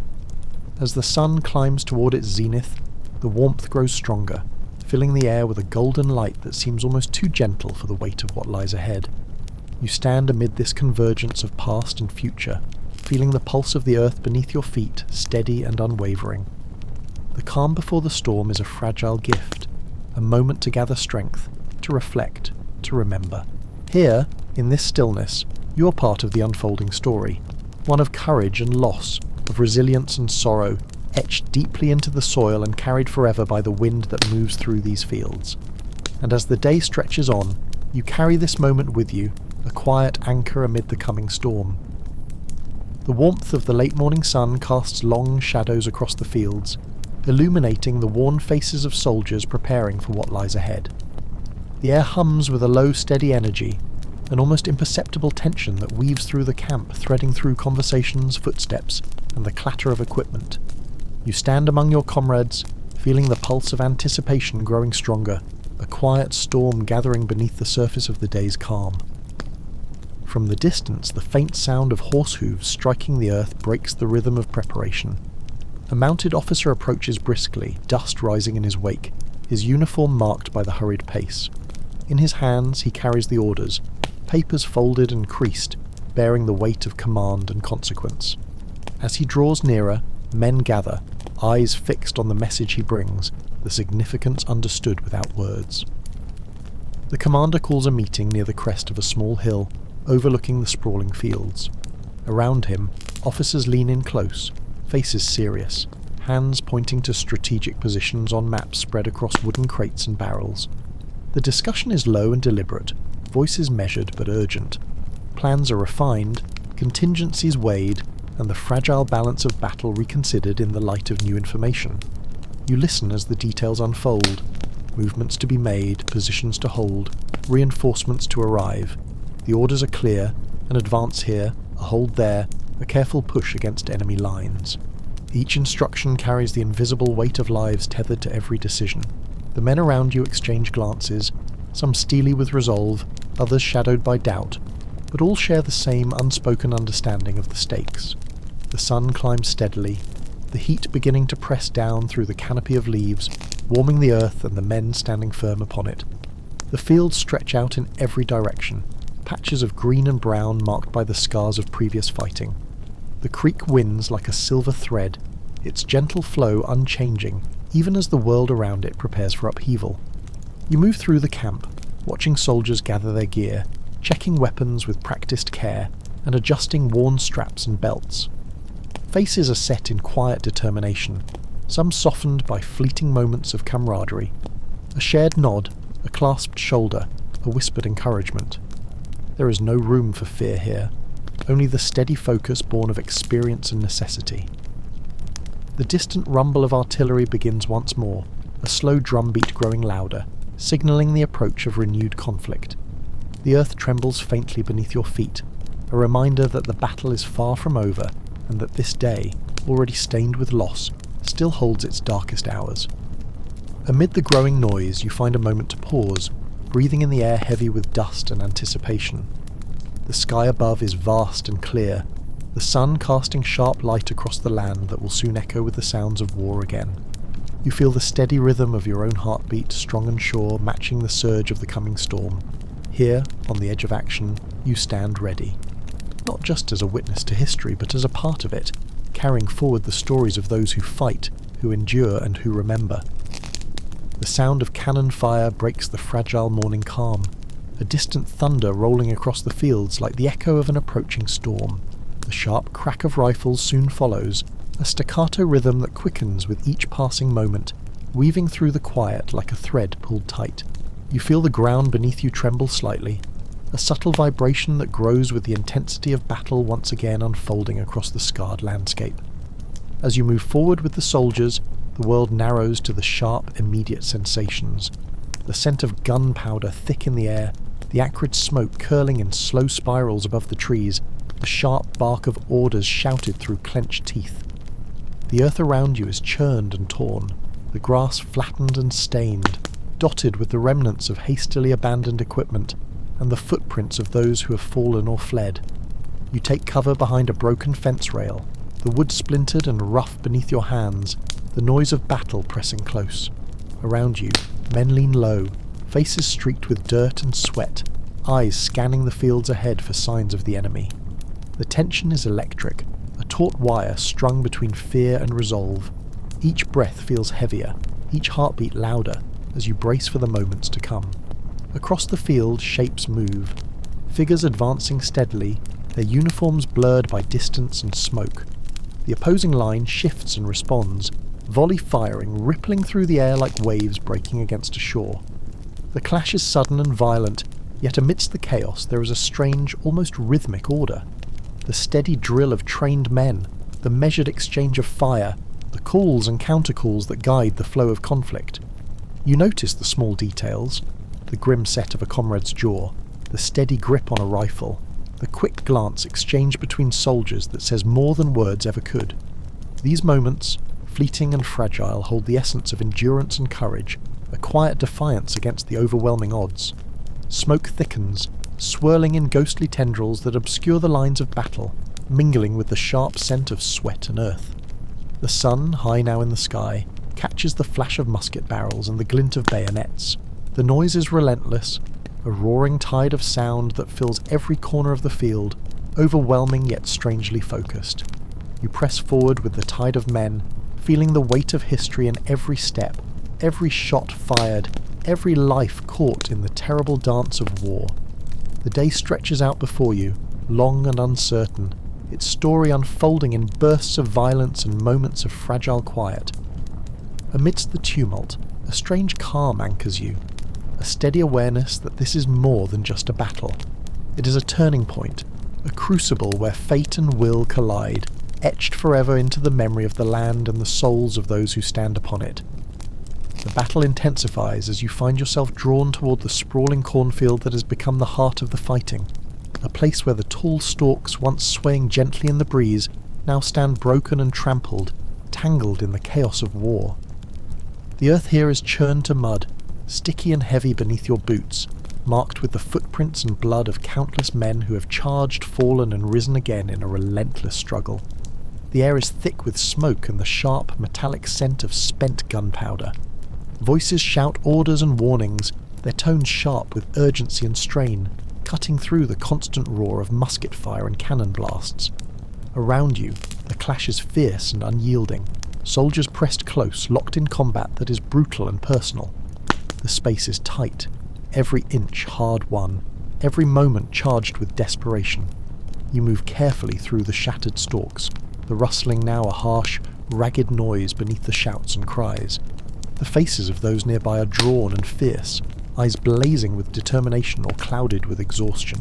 As the sun climbs toward its zenith, the warmth grows stronger, filling the air with a golden light that seems almost too gentle for the weight of what lies ahead. You stand amid this convergence of past and future, feeling the pulse of the earth beneath your feet, steady and unwavering. The calm before the storm is a fragile gift, a moment to gather strength, to reflect, to remember. Here, in this stillness, you're part of the unfolding story, one of courage and loss, of resilience and sorrow, etched deeply into the soil and carried forever by the wind that moves through these fields. And as the day stretches on, you carry this moment with you, a quiet anchor amid the coming storm. The warmth of the late morning sun casts long shadows across the fields, illuminating the worn faces of soldiers preparing for what lies ahead. The air hums with a low, steady energy, an almost imperceptible tension that weaves through the camp, threading through conversations, footsteps, and the clatter of equipment. You stand among your comrades, feeling the pulse of anticipation growing stronger, a quiet storm gathering beneath the surface of the day's calm. From the distance, the faint sound of horse hooves striking the earth breaks the rhythm of preparation. A mounted officer approaches briskly, dust rising in his wake, his uniform marked by the hurried pace. In his hands he carries the orders, papers folded and creased, bearing the weight of command and consequence. As he draws nearer, men gather, eyes fixed on the message he brings, the significance understood without words. The commander calls a meeting near the crest of a small hill, overlooking the sprawling fields. Around him, officers lean in close, faces serious, hands pointing to strategic positions on maps spread across wooden crates and barrels. The discussion is low and deliberate, voices measured but urgent. Plans are refined, contingencies weighed, and the fragile balance of battle reconsidered in the light of new information. You listen as the details unfold, movements to be made, positions to hold, reinforcements to arrive. The orders are clear, an advance here, a hold there, a careful push against enemy lines. Each instruction carries the invisible weight of lives tethered to every decision. The men around you exchange glances, some steely with resolve, others shadowed by doubt, but all share the same unspoken understanding of the stakes. The sun climbs steadily, the heat beginning to press down through the canopy of leaves, warming the earth and the men standing firm upon it. The fields stretch out in every direction, patches of green and brown marked by the scars of previous fighting. The creek winds like a silver thread, its gentle flow unchanging, even as the world around it prepares for upheaval. You move through the camp, watching soldiers gather their gear, checking weapons with practiced care, and adjusting worn straps and belts. Faces are set in quiet determination, some softened by fleeting moments of camaraderie. A shared nod, a clasped shoulder, a whispered encouragement. There is no room for fear here, only the steady focus born of experience and necessity. The distant rumble of artillery begins once more, a slow drumbeat growing louder, signalling the approach of renewed conflict. The earth trembles faintly beneath your feet, a reminder that the battle is far from over, and that this day, already stained with loss, still holds its darkest hours. Amid the growing noise, you find a moment to pause, breathing in the air heavy with dust and anticipation. The sky above is vast and clear, the sun casting sharp light across the land that will soon echo with the sounds of war again. You feel the steady rhythm of your own heartbeat, strong and sure, matching the surge of the coming storm. Here, on the edge of action, you stand ready. Not just as a witness to history, but as a part of it, carrying forward the stories of those who fight, who endure, and who remember. The sound of cannon fire breaks the fragile morning calm, a distant thunder rolling across the fields like the echo of an approaching storm. The sharp crack of rifles soon follows, a staccato rhythm that quickens with each passing moment, weaving through the quiet like a thread pulled tight. You feel the ground beneath you tremble slightly, a subtle vibration that grows with the intensity of battle once again unfolding across the scarred landscape. As you move forward with the soldiers, the world narrows to the sharp, immediate sensations. The scent of gunpowder thick in the air, the acrid smoke curling in slow spirals above the trees, the sharp bark of orders shouted through clenched teeth. The earth around you is churned and torn, the grass flattened and stained, dotted with the remnants of hastily abandoned equipment and the footprints of those who have fallen or fled. You take cover behind a broken fence rail, the wood splintered and rough beneath your hands, the noise of battle pressing close. Around you, men lean low, faces streaked with dirt and sweat, eyes scanning the fields ahead for signs of the enemy. The tension is electric, a taut wire strung between fear and resolve. Each breath feels heavier, each heartbeat louder, as you brace for the moments to come. Across the field, shapes move, figures advancing steadily, their uniforms blurred by distance and smoke. The opposing line shifts and responds, volley firing rippling through the air like waves breaking against a shore. The clash is sudden and violent, yet amidst the chaos there is a strange, almost rhythmic order. The steady drill of trained men, the measured exchange of fire, the calls and countercalls that guide the flow of conflict. You notice the small details, the grim set of a comrade's jaw, the steady grip on a rifle, the quick glance exchanged between soldiers that says more than words ever could. These moments, fleeting and fragile, hold the essence of endurance and courage, a quiet defiance against the overwhelming odds. Smoke thickens, swirling in ghostly tendrils that obscure the lines of battle, mingling with the sharp scent of sweat and earth. The sun, high now in the sky, catches the flash of musket barrels and the glint of bayonets. The noise is relentless, a roaring tide of sound that fills every corner of the field, overwhelming yet strangely focused. You press forward with the tide of men, feeling the weight of history in every step, every shot fired, every life caught in the terrible dance of war. The day stretches out before you, long and uncertain, its story unfolding in bursts of violence and moments of fragile quiet. Amidst the tumult, a strange calm anchors you, a steady awareness that this is more than just a battle. It is a turning point, a crucible where fate and will collide, etched forever into the memory of the land and the souls of those who stand upon it. The battle intensifies as you find yourself drawn toward the sprawling cornfield that has become the heart of the fighting, a place where the tall stalks, once swaying gently in the breeze, now stand broken and trampled, tangled in the chaos of war. The earth here is churned to mud, sticky and heavy beneath your boots, marked with the footprints and blood of countless men who have charged, fallen and risen again in a relentless struggle. The air is thick with smoke and the sharp, metallic scent of spent gunpowder. Voices shout orders and warnings, their tones sharp with urgency and strain, cutting through the constant roar of musket fire and cannon blasts. Around you, the clash is fierce and unyielding, soldiers pressed close, locked in combat that is brutal and personal. The space is tight, every inch hard won, every moment charged with desperation. You move carefully through the shattered stalks, the rustling now a harsh, ragged noise beneath the shouts and cries. The faces of those nearby are drawn and fierce, eyes blazing with determination or clouded with exhaustion.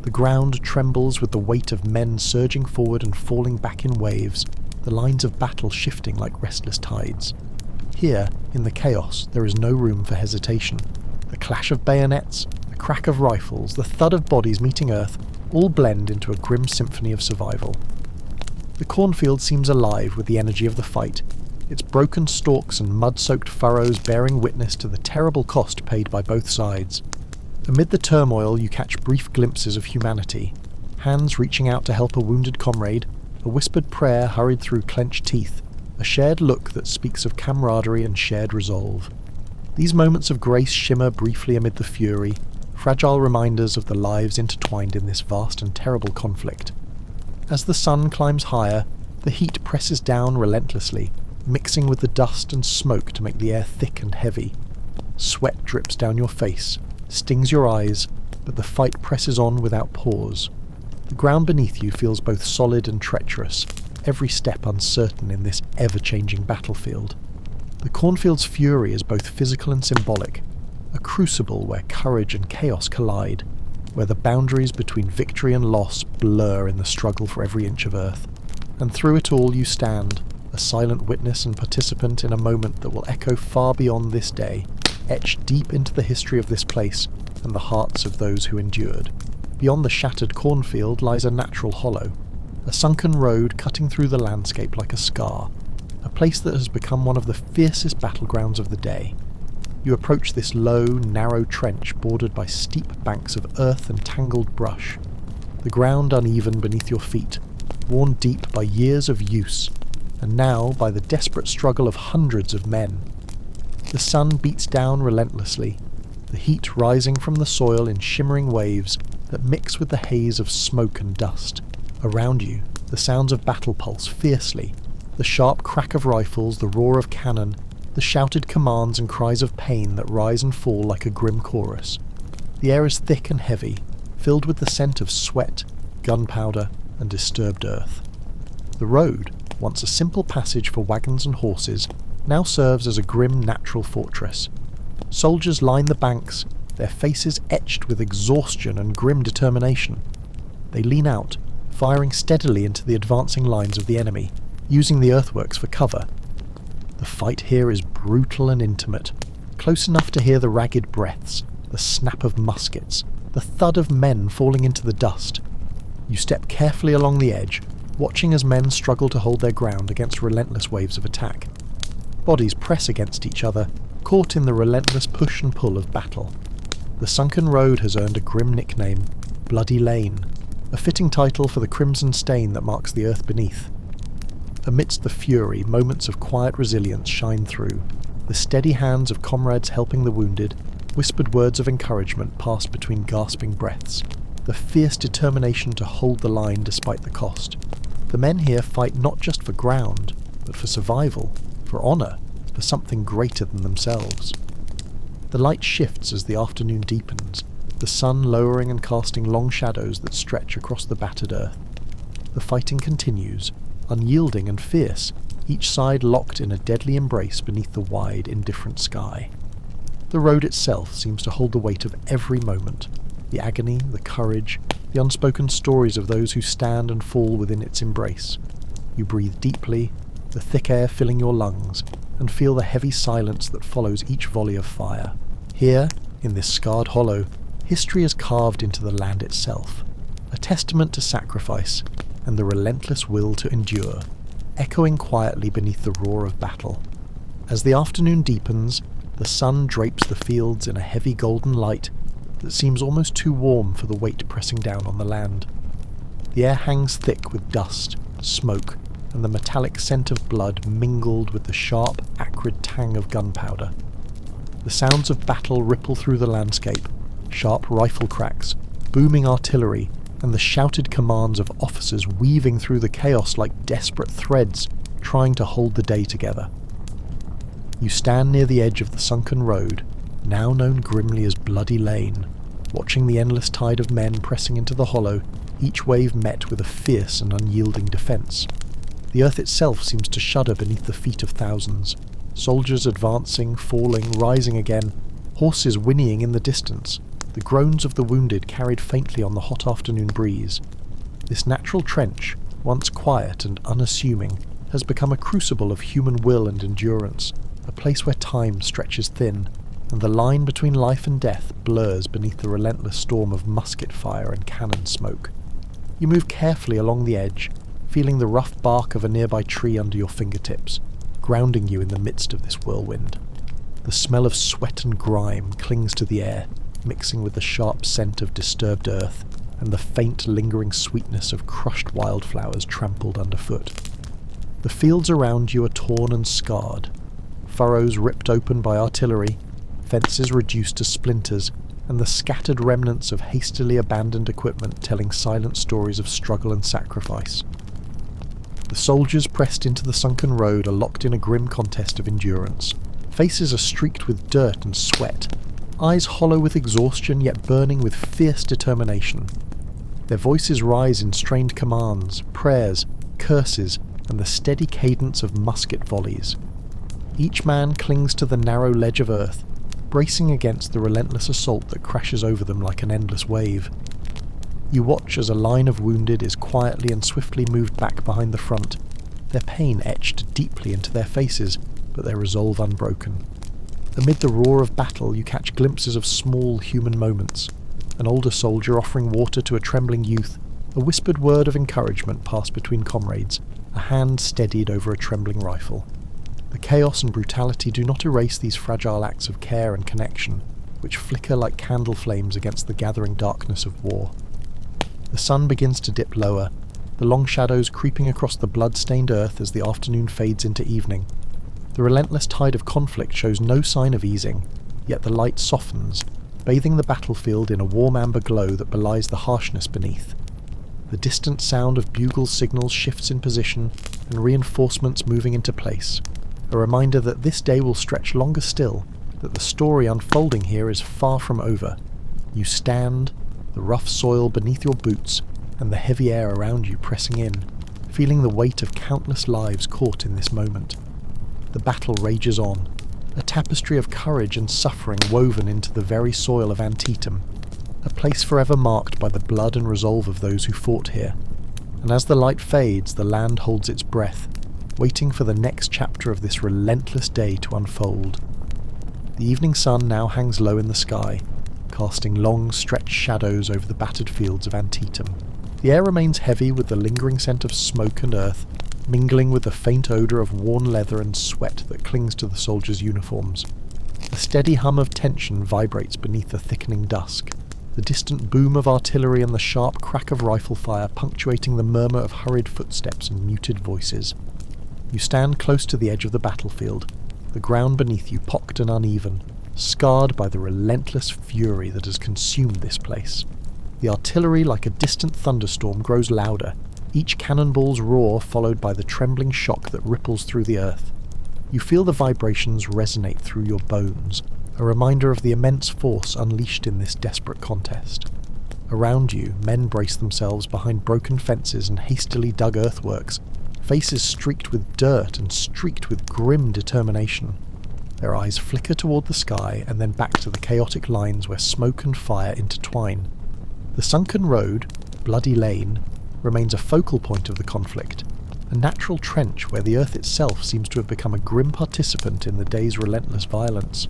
The ground trembles with the weight of men surging forward and falling back in waves, the lines of battle shifting like restless tides. Here, in the chaos, there is no room for hesitation. The clash of bayonets, the crack of rifles, the thud of bodies meeting earth, all blend into a grim symphony of survival. The cornfield seems alive with the energy of the fight, its broken stalks and mud-soaked furrows bearing witness to the terrible cost paid by both sides. Amid the turmoil you catch brief glimpses of humanity, hands reaching out to help a wounded comrade, a whispered prayer hurried through clenched teeth, a shared look that speaks of camaraderie and shared resolve. These moments of grace shimmer briefly amid the fury, fragile reminders of the lives intertwined in this vast and terrible conflict. As the sun climbs higher, the heat presses down relentlessly, mixing with the dust and smoke to make the air thick and heavy. Sweat drips down your face, stings your eyes, but the fight presses on without pause. The ground beneath you feels both solid and treacherous, every step uncertain in this ever-changing battlefield. The cornfield's fury is both physical and symbolic, a crucible where courage and chaos collide, where the boundaries between victory and loss blur in the struggle for every inch of earth. And through it all you stand, a silent witness and participant in a moment that will echo far beyond this day, etched deep into the history of this place and the hearts of those who endured. Beyond the shattered cornfield lies a natural hollow, a sunken road cutting through the landscape like a scar, a place that has become one of the fiercest battlegrounds of the day. You approach this low, narrow trench bordered by steep banks of earth and tangled brush, the ground uneven beneath your feet, worn deep by years of use, and now by the desperate struggle of hundreds of men. The sun beats down relentlessly, the heat rising from the soil in shimmering waves that mix with the haze of smoke and dust. Around you, the sounds of battle pulse fiercely, the sharp crack of rifles, the roar of cannon, the shouted commands and cries of pain that rise and fall like a grim chorus. The air is thick and heavy, filled with the scent of sweat, gunpowder, and disturbed earth. The road, once a simple passage for wagons and horses, now serves as a grim natural fortress. Soldiers line the banks, their faces etched with exhaustion and grim determination. They lean out, firing steadily into the advancing lines of the enemy, using the earthworks for cover. The fight here is brutal and intimate, close enough to hear the ragged breaths, the snap of muskets, the thud of men falling into the dust. You step carefully along the edge, watching as men struggle to hold their ground against relentless waves of attack. Bodies press against each other, caught in the relentless push and pull of battle. The sunken road has earned a grim nickname, Bloody Lane, a fitting title for the crimson stain that marks the earth beneath. Amidst the fury, moments of quiet resilience shine through. The steady hands of comrades helping the wounded, whispered words of encouragement pass between gasping breaths, the fierce determination to hold the line despite the cost. The men here fight not just for ground, but for survival, for honour, for something greater than themselves. The light shifts as the afternoon deepens, the sun lowering and casting long shadows that stretch across the battered earth. The fighting continues, unyielding and fierce, each side locked in a deadly embrace beneath the wide, indifferent sky. The road itself seems to hold the weight of every moment, the agony, the courage, the unspoken stories of those who stand and fall within its embrace. You breathe deeply, the thick air filling your lungs, and feel the heavy silence that follows each volley of fire. Here, in this scarred hollow, history is carved into the land itself, a testament to sacrifice and the relentless will to endure, echoing quietly beneath the roar of battle. As the afternoon deepens, the sun drapes the fields in a heavy golden light that seems almost too warm for the weight pressing down on the land. The air hangs thick with dust, smoke, and the metallic scent of blood mingled with the sharp, acrid tang of gunpowder. The sounds of battle ripple through the landscape, sharp rifle cracks, booming artillery, and the shouted commands of officers weaving through the chaos like desperate threads, trying to hold the day together. You stand near the edge of the sunken road, now known grimly as Bloody Lane, watching the endless tide of men pressing into the hollow, each wave met with a fierce and unyielding defence. The earth itself seems to shudder beneath the feet of thousands, soldiers advancing, falling, rising again, horses whinnying in the distance, the groans of the wounded carried faintly on the hot afternoon breeze. This natural trench, once quiet and unassuming, has become a crucible of human will and endurance, a place where time stretches thin, and the line between life and death blurs beneath the relentless storm of musket fire and cannon smoke. You move carefully along the edge, feeling the rough bark of a nearby tree under your fingertips, grounding you in the midst of this whirlwind. The smell of sweat and grime clings to the air, mixing with the sharp scent of disturbed earth and the faint lingering sweetness of crushed wildflowers trampled underfoot. The fields around you are torn and scarred, furrows ripped open by artillery, fences reduced to splinters, and the scattered remnants of hastily abandoned equipment telling silent stories of struggle and sacrifice. The soldiers pressed into the sunken road are locked in a grim contest of endurance. Faces are streaked with dirt and sweat, eyes hollow with exhaustion yet burning with fierce determination. Their voices rise in strained commands, prayers, curses, and the steady cadence of musket volleys. Each man clings to the narrow ledge of earth, bracing against the relentless assault that crashes over them like an endless wave. You watch as a line of wounded is quietly and swiftly moved back behind the front, their pain etched deeply into their faces, but their resolve unbroken. Amid the roar of battle you catch glimpses of small human moments, an older soldier offering water to a trembling youth, a whispered word of encouragement passed between comrades, a hand steadied over a trembling rifle. The chaos and brutality do not erase these fragile acts of care and connection, which flicker like candle flames against the gathering darkness of war. The sun begins to dip lower, the long shadows creeping across the blood-stained earth as the afternoon fades into evening. The relentless tide of conflict shows no sign of easing, yet the light softens, bathing the battlefield in a warm amber glow that belies the harshness beneath. The distant sound of bugle signals shifts in position, and reinforcements moving into place, a reminder that this day will stretch longer still, that the story unfolding here is far from over. You stand, the rough soil beneath your boots, and the heavy air around you pressing in, feeling the weight of countless lives caught in this moment. The battle rages on, a tapestry of courage and suffering woven into the very soil of Antietam, a place forever marked by the blood and resolve of those who fought here. And as the light fades, the land holds its breath, waiting for the next chapter of this relentless day to unfold. The evening sun now hangs low in the sky, casting long, stretched shadows over the battered fields of Antietam. The air remains heavy with the lingering scent of smoke and earth, mingling with the faint odour of worn leather and sweat that clings to the soldiers' uniforms. A steady hum of tension vibrates beneath the thickening dusk, the distant boom of artillery and the sharp crack of rifle fire punctuating the murmur of hurried footsteps and muted voices. You stand close to the edge of the battlefield, the ground beneath you pocked and uneven, scarred by the relentless fury that has consumed this place. The artillery, like a distant thunderstorm, grows louder, each cannonball's roar followed by the trembling shock that ripples through the earth. You feel the vibrations resonate through your bones, a reminder of the immense force unleashed in this desperate contest. Around you, men brace themselves behind broken fences and hastily dug earthworks, faces streaked with dirt and streaked with grim determination. Their eyes flicker toward the sky and then back to the chaotic lines where smoke and fire intertwine. The sunken road, Bloody Lane, remains a focal point of the conflict, a natural trench where the earth itself seems to have become a grim participant in the day's relentless violence.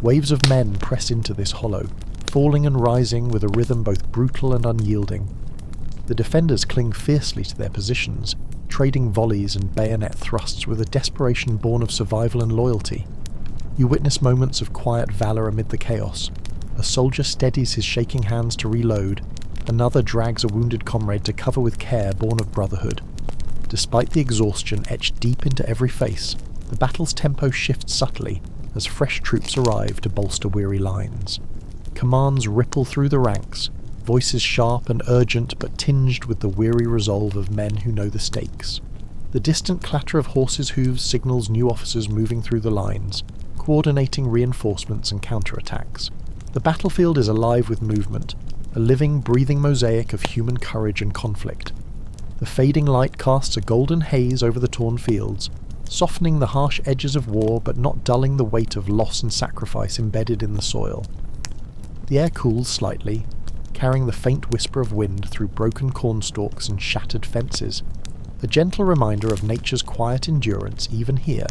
Waves of men press into this hollow, falling and rising with a rhythm both brutal and unyielding. The defenders cling fiercely to their positions, trading volleys and bayonet thrusts with a desperation born of survival and loyalty. You witness moments of quiet valour amid the chaos. A soldier steadies his shaking hands to reload, another drags a wounded comrade to cover with care born of brotherhood. Despite the exhaustion etched deep into every face, the battle's tempo shifts subtly as fresh troops arrive to bolster weary lines. Commands ripple through the ranks, voices sharp and urgent but tinged with the weary resolve of men who know the stakes. The distant clatter of horses' hooves signals new officers moving through the lines, coordinating reinforcements and counterattacks. The battlefield is alive with movement, a living, breathing mosaic of human courage and conflict. The fading light casts a golden haze over the torn fields, softening the harsh edges of war but not dulling the weight of loss and sacrifice embedded in the soil. The air cools slightly, carrying the faint whisper of wind through broken cornstalks and shattered fences, a gentle reminder of nature's quiet endurance even here.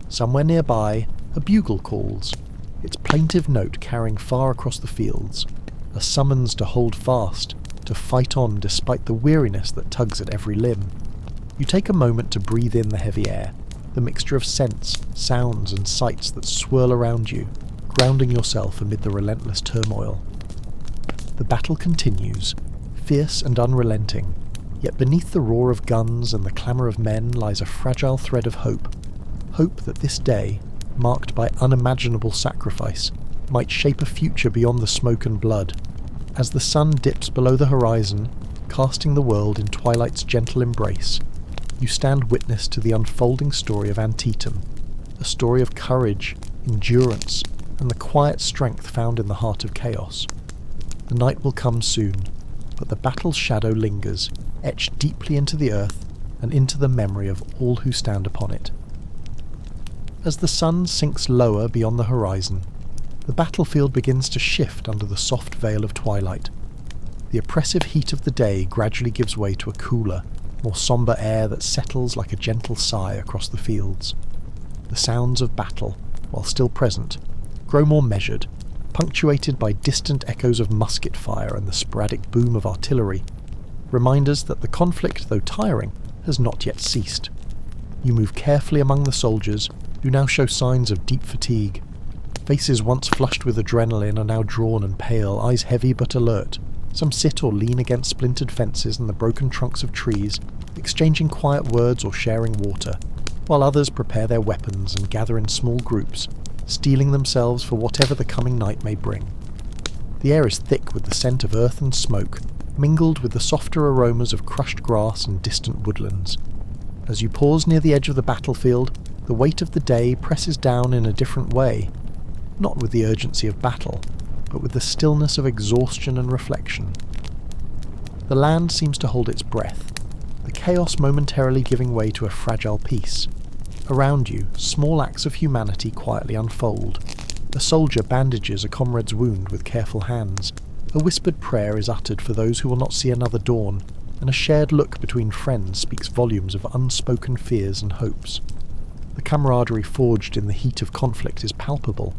Somewhere nearby, a bugle calls, its plaintive note carrying far across the fields, a summons to hold fast, to fight on despite the weariness that tugs at every limb. You take a moment to breathe in the heavy air, the mixture of scents, sounds and sights that swirl around you, grounding yourself amid the relentless turmoil. The battle continues, fierce and unrelenting, yet beneath the roar of guns and the clamour of men lies a fragile thread of hope. Hope that this day, marked by unimaginable sacrifice, might shape a future beyond the smoke and blood. As the sun dips below the horizon, casting the world in twilight's gentle embrace, you stand witness to the unfolding story of Antietam, a story of courage, endurance, and the quiet strength found in the heart of chaos. The night will come soon, but the battle's shadow lingers, etched deeply into the earth and into the memory of all who stand upon it. As the sun sinks lower beyond the horizon, the battlefield begins to shift under the soft veil of twilight. The oppressive heat of the day gradually gives way to a cooler, more sombre air that settles like a gentle sigh across the fields. The sounds of battle, while still present, grow more measured, punctuated by distant echoes of musket fire and the sporadic boom of artillery, reminders that the conflict, though tiring, has not yet ceased. You move carefully among the soldiers, who now show signs of deep fatigue. Faces once flushed with adrenaline are now drawn and pale, eyes heavy but alert. Some sit or lean against splintered fences and the broken trunks of trees, exchanging quiet words or sharing water, while others prepare their weapons and gather in small groups, steeling themselves for whatever the coming night may bring. The air is thick with the scent of earth and smoke, mingled with the softer aromas of crushed grass and distant woodlands. As you pause near the edge of the battlefield, the weight of the day presses down in a different way, not with the urgency of battle, but with the stillness of exhaustion and reflection. The land seems to hold its breath, the chaos momentarily giving way to a fragile peace. Around you, small acts of humanity quietly unfold. A soldier bandages a comrade's wound with careful hands. A whispered prayer is uttered for those who will not see another dawn, and a shared look between friends speaks volumes of unspoken fears and hopes. The camaraderie forged in the heat of conflict is palpable,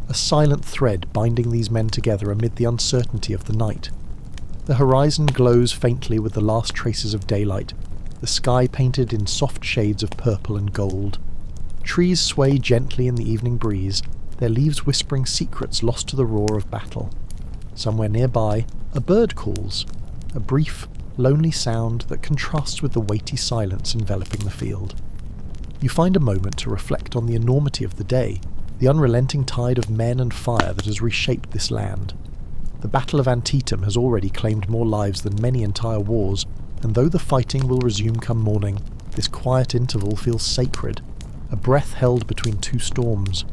a silent thread binding these men together amid the uncertainty of the night. The horizon glows faintly with the last traces of daylight, the sky painted in soft shades of purple and gold. Trees sway gently in the evening breeze, their leaves whispering secrets lost to the roar of battle. Somewhere nearby, a bird calls, a brief, lonely sound that contrasts with the weighty silence enveloping the field. You find a moment to reflect on the enormity of the day, the unrelenting tide of men and fire that has reshaped this land. The Battle of Antietam has already claimed more lives than many entire wars, and though the fighting will resume come morning, this quiet interval feels sacred, a breath held between two storms.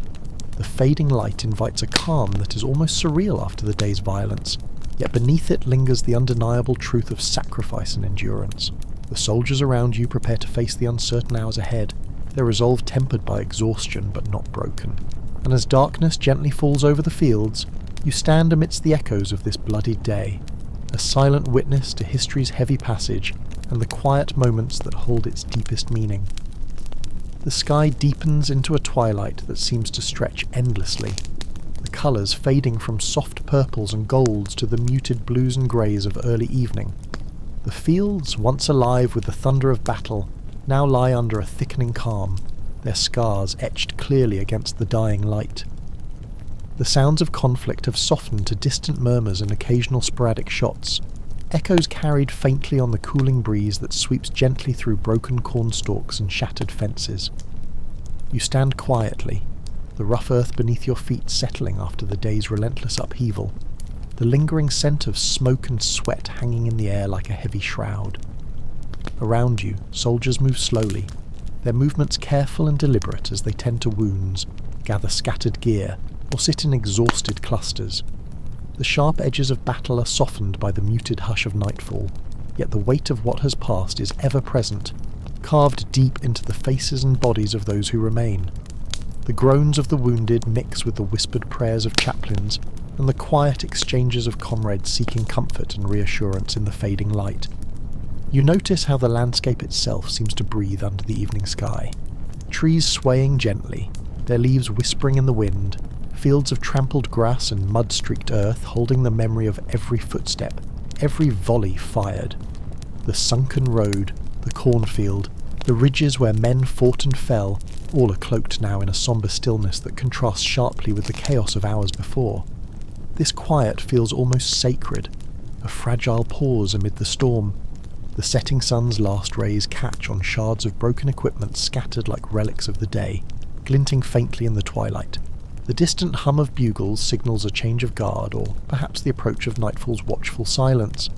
The fading light invites a calm that is almost surreal after the day's violence, yet beneath it lingers the undeniable truth of sacrifice and endurance. The soldiers around you prepare to face the uncertain hours ahead, their resolve tempered by exhaustion but not broken. And as darkness gently falls over the fields, you stand amidst the echoes of this bloodied day, a silent witness to history's heavy passage and the quiet moments that hold its deepest meaning. The sky deepens into a twilight that seems to stretch endlessly, the colours fading from soft purples and golds to the muted blues and greys of early evening. The fields, once alive with the thunder of battle, now lie under a thickening calm, their scars etched clearly against the dying light. The sounds of conflict have softened to distant murmurs and occasional sporadic shots, echoes carried faintly on the cooling breeze that sweeps gently through broken corn stalks and shattered fences. You stand quietly, the rough earth beneath your feet settling after the day's relentless upheaval, the lingering scent of smoke and sweat hanging in the air like a heavy shroud. Around you, soldiers move slowly, their movements careful and deliberate as they tend to wounds, gather scattered gear, or sit in exhausted clusters. The sharp edges of battle are softened by the muted hush of nightfall, yet the weight of what has passed is ever present, carved deep into the faces and bodies of those who remain. The groans of the wounded mix with the whispered prayers of chaplains, and the quiet exchanges of comrades seeking comfort and reassurance in the fading light. You notice how the landscape itself seems to breathe under the evening sky. Trees swaying gently, their leaves whispering in the wind, fields of trampled grass and mud-streaked earth holding the memory of every footstep, every volley fired. The sunken road, the cornfield, the ridges where men fought and fell, all are cloaked now in a sombre stillness that contrasts sharply with the chaos of hours before. This quiet feels almost sacred, a fragile pause amid the storm. The setting sun's last rays catch on shards of broken equipment scattered like relics of the day, glinting faintly in the twilight. The distant hum of bugles signals a change of guard, or perhaps the approach of nightfall's watchful silence.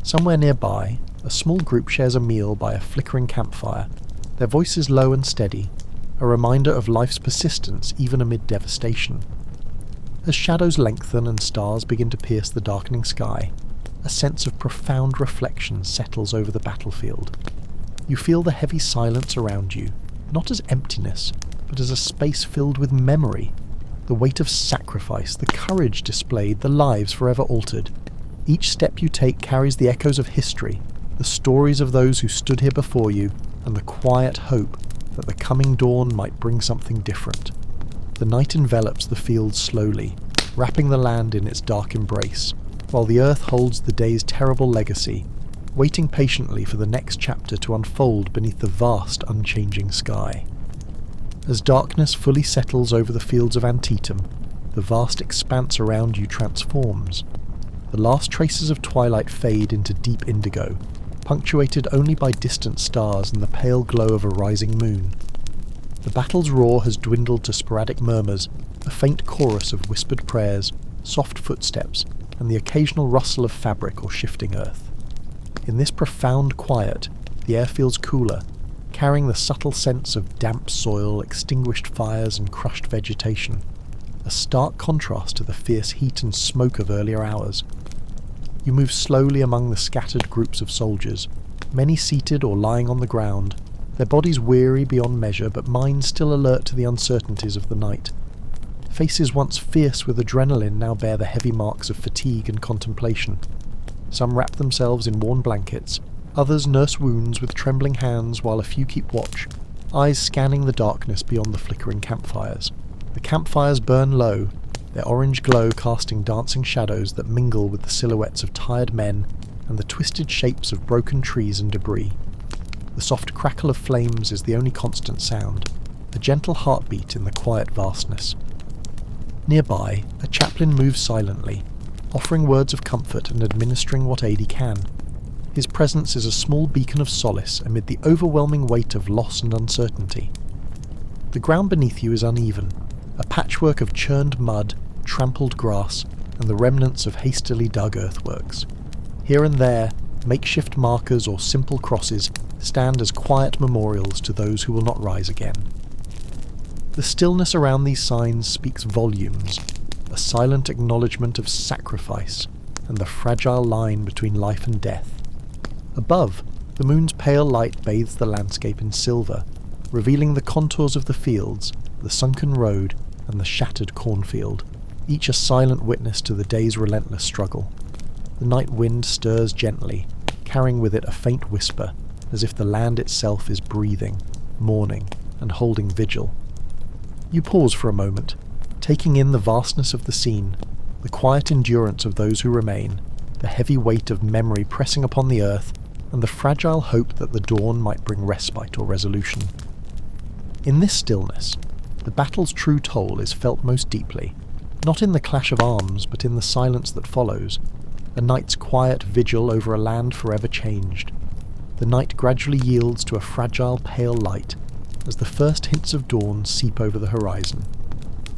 Somewhere nearby, a small group shares a meal by a flickering campfire, their voices low and steady, a reminder of life's persistence even amid devastation. As shadows lengthen and stars begin to pierce the darkening sky, a sense of profound reflection settles over the battlefield. You feel the heavy silence around you, not as emptiness, but as a space filled with memory. The weight of sacrifice, the courage displayed, the lives forever altered. Each step you take carries the echoes of history, the stories of those who stood here before you, and the quiet hope that the coming dawn might bring something different. The night envelops the fields slowly, wrapping the land in its dark embrace, while the earth holds the day's terrible legacy, waiting patiently for the next chapter to unfold beneath the vast, unchanging sky. As darkness fully settles over the fields of Antietam, the vast expanse around you transforms. The last traces of twilight fade into deep indigo, punctuated only by distant stars and the pale glow of a rising moon. The battle's roar has dwindled to sporadic murmurs, a faint chorus of whispered prayers, soft footsteps, and the occasional rustle of fabric or shifting earth. In this profound quiet, the air feels cooler, carrying the subtle sense of damp soil, extinguished fires, and crushed vegetation, a stark contrast to the fierce heat and smoke of earlier hours. You move slowly among the scattered groups of soldiers, many seated or lying on the ground, their bodies weary beyond measure but minds still alert to the uncertainties of the night. Faces once fierce with adrenaline now bear the heavy marks of fatigue and contemplation. Some wrap themselves in worn blankets, others nurse wounds with trembling hands while a few keep watch, eyes scanning the darkness beyond the flickering campfires. The campfires burn low, their orange glow casting dancing shadows that mingle with the silhouettes of tired men and the twisted shapes of broken trees and debris. The soft crackle of flames is the only constant sound, a gentle heartbeat in the quiet vastness. Nearby, a chaplain moves silently, offering words of comfort and administering what aid he can. His presence is a small beacon of solace amid the overwhelming weight of loss and uncertainty. The ground beneath you is uneven, a patchwork of churned mud, trampled grass, and the remnants of hastily dug earthworks. Here and there, makeshift markers or simple crosses stand as quiet memorials to those who will not rise again. The stillness around these signs speaks volumes, a silent acknowledgement of sacrifice and the fragile line between life and death. Above, the moon's pale light bathes the landscape in silver, revealing the contours of the fields, the sunken road, and the shattered cornfield, each a silent witness to the day's relentless struggle. The night wind stirs gently, carrying with it a faint whisper, as if the land itself is breathing, mourning, and holding vigil. You pause for a moment, taking in the vastness of the scene, the quiet endurance of those who remain, the heavy weight of memory pressing upon the earth, and the fragile hope that the dawn might bring respite or resolution. In this stillness, the battle's true toll is felt most deeply, not in the clash of arms, but in the silence that follows, a night's quiet vigil over a land forever changed. The night gradually yields to a fragile pale light, as the first hints of dawn seep over the horizon.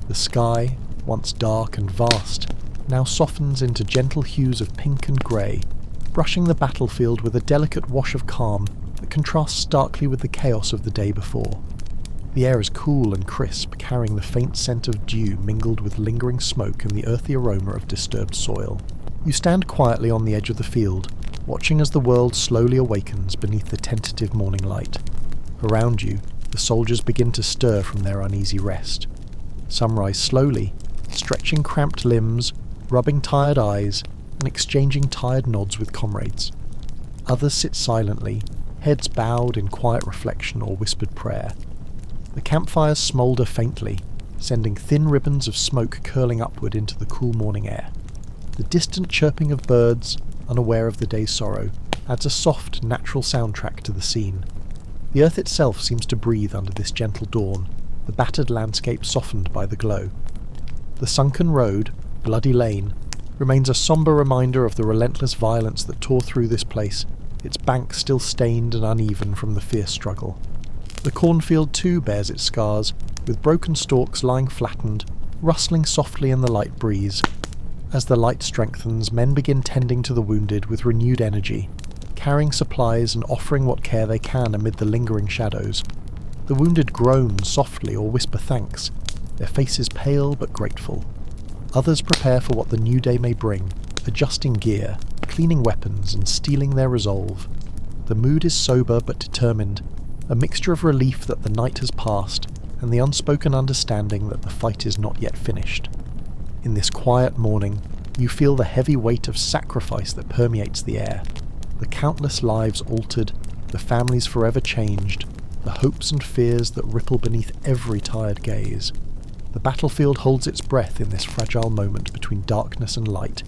The sky, once dark and vast, now softens into gentle hues of pink and grey, brushing the battlefield with a delicate wash of calm that contrasts starkly with the chaos of the day before. The air is cool and crisp, carrying the faint scent of dew mingled with lingering smoke and the earthy aroma of disturbed soil. You stand quietly on the edge of the field, watching as the world slowly awakens beneath the tentative morning light. Around you, the soldiers begin to stir from their uneasy rest. Some rise slowly, stretching cramped limbs, rubbing tired eyes, and exchanging tired nods with comrades. Others sit silently, heads bowed in quiet reflection or whispered prayer. The campfires smoulder faintly, sending thin ribbons of smoke curling upward into the cool morning air. The distant chirping of birds, unaware of the day's sorrow, adds a soft, natural soundtrack to the scene. The earth itself seems to breathe under this gentle dawn, the battered landscape softened by the glow. The sunken road, Bloody Lane, remains a sombre reminder of the relentless violence that tore through this place, its banks still stained and uneven from the fierce struggle. The cornfield too bears its scars, with broken stalks lying flattened, rustling softly in the light breeze. As the light strengthens, men begin tending to the wounded with renewed energy, carrying supplies and offering what care they can amid the lingering shadows. The wounded groan softly or whisper thanks, their faces pale but grateful. Others prepare for what the new day may bring, adjusting gear, cleaning weapons, and steeling their resolve. The mood is sober but determined, a mixture of relief that the night has passed and the unspoken understanding that the fight is not yet finished. In this quiet morning, you feel the heavy weight of sacrifice that permeates the air. The countless lives altered, the families forever changed, the hopes and fears that ripple beneath every tired gaze. The battlefield holds its breath in this fragile moment between darkness and light,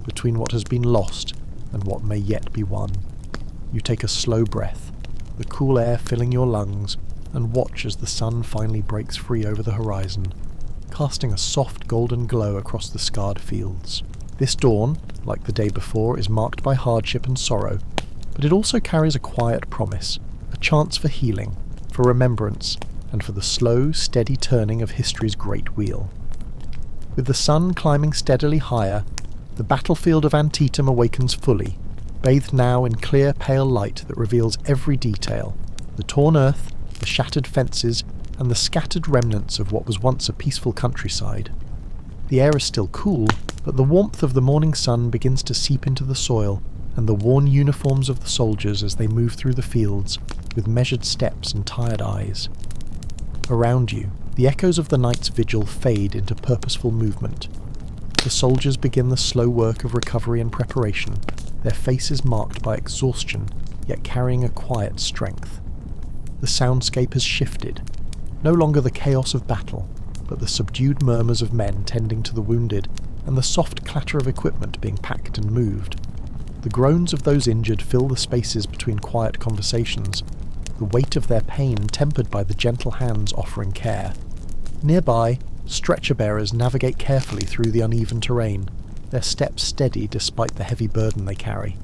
between what has been lost and what may yet be won. You take a slow breath, the cool air filling your lungs, and watch as the sun finally breaks free over the horizon, casting a soft golden glow across the scarred fields. This dawn, like the day before, is marked by hardship and sorrow, but it also carries a quiet promise, a chance for healing, for remembrance, and for the slow, steady turning of history's great wheel. With the sun climbing steadily higher, the battlefield of Antietam awakens fully, bathed now in clear, pale light that reveals every detail, the torn earth, the shattered fences, and the scattered remnants of what was once a peaceful countryside. The air is still cool, but the warmth of the morning sun begins to seep into the soil, and the worn uniforms of the soldiers as they move through the fields, with measured steps and tired eyes. Around you, the echoes of the night's vigil fade into purposeful movement. The soldiers begin the slow work of recovery and preparation, their faces marked by exhaustion, yet carrying a quiet strength. The soundscape has shifted, no longer the chaos of battle, but the subdued murmurs of men tending to the wounded, and the soft clatter of equipment being packed and moved. The groans of those injured fill the spaces between quiet conversations, the weight of their pain tempered by the gentle hands offering care. Nearby, Stretcher bearers navigate carefully through the uneven terrain, their steps steady despite the heavy burden they carry.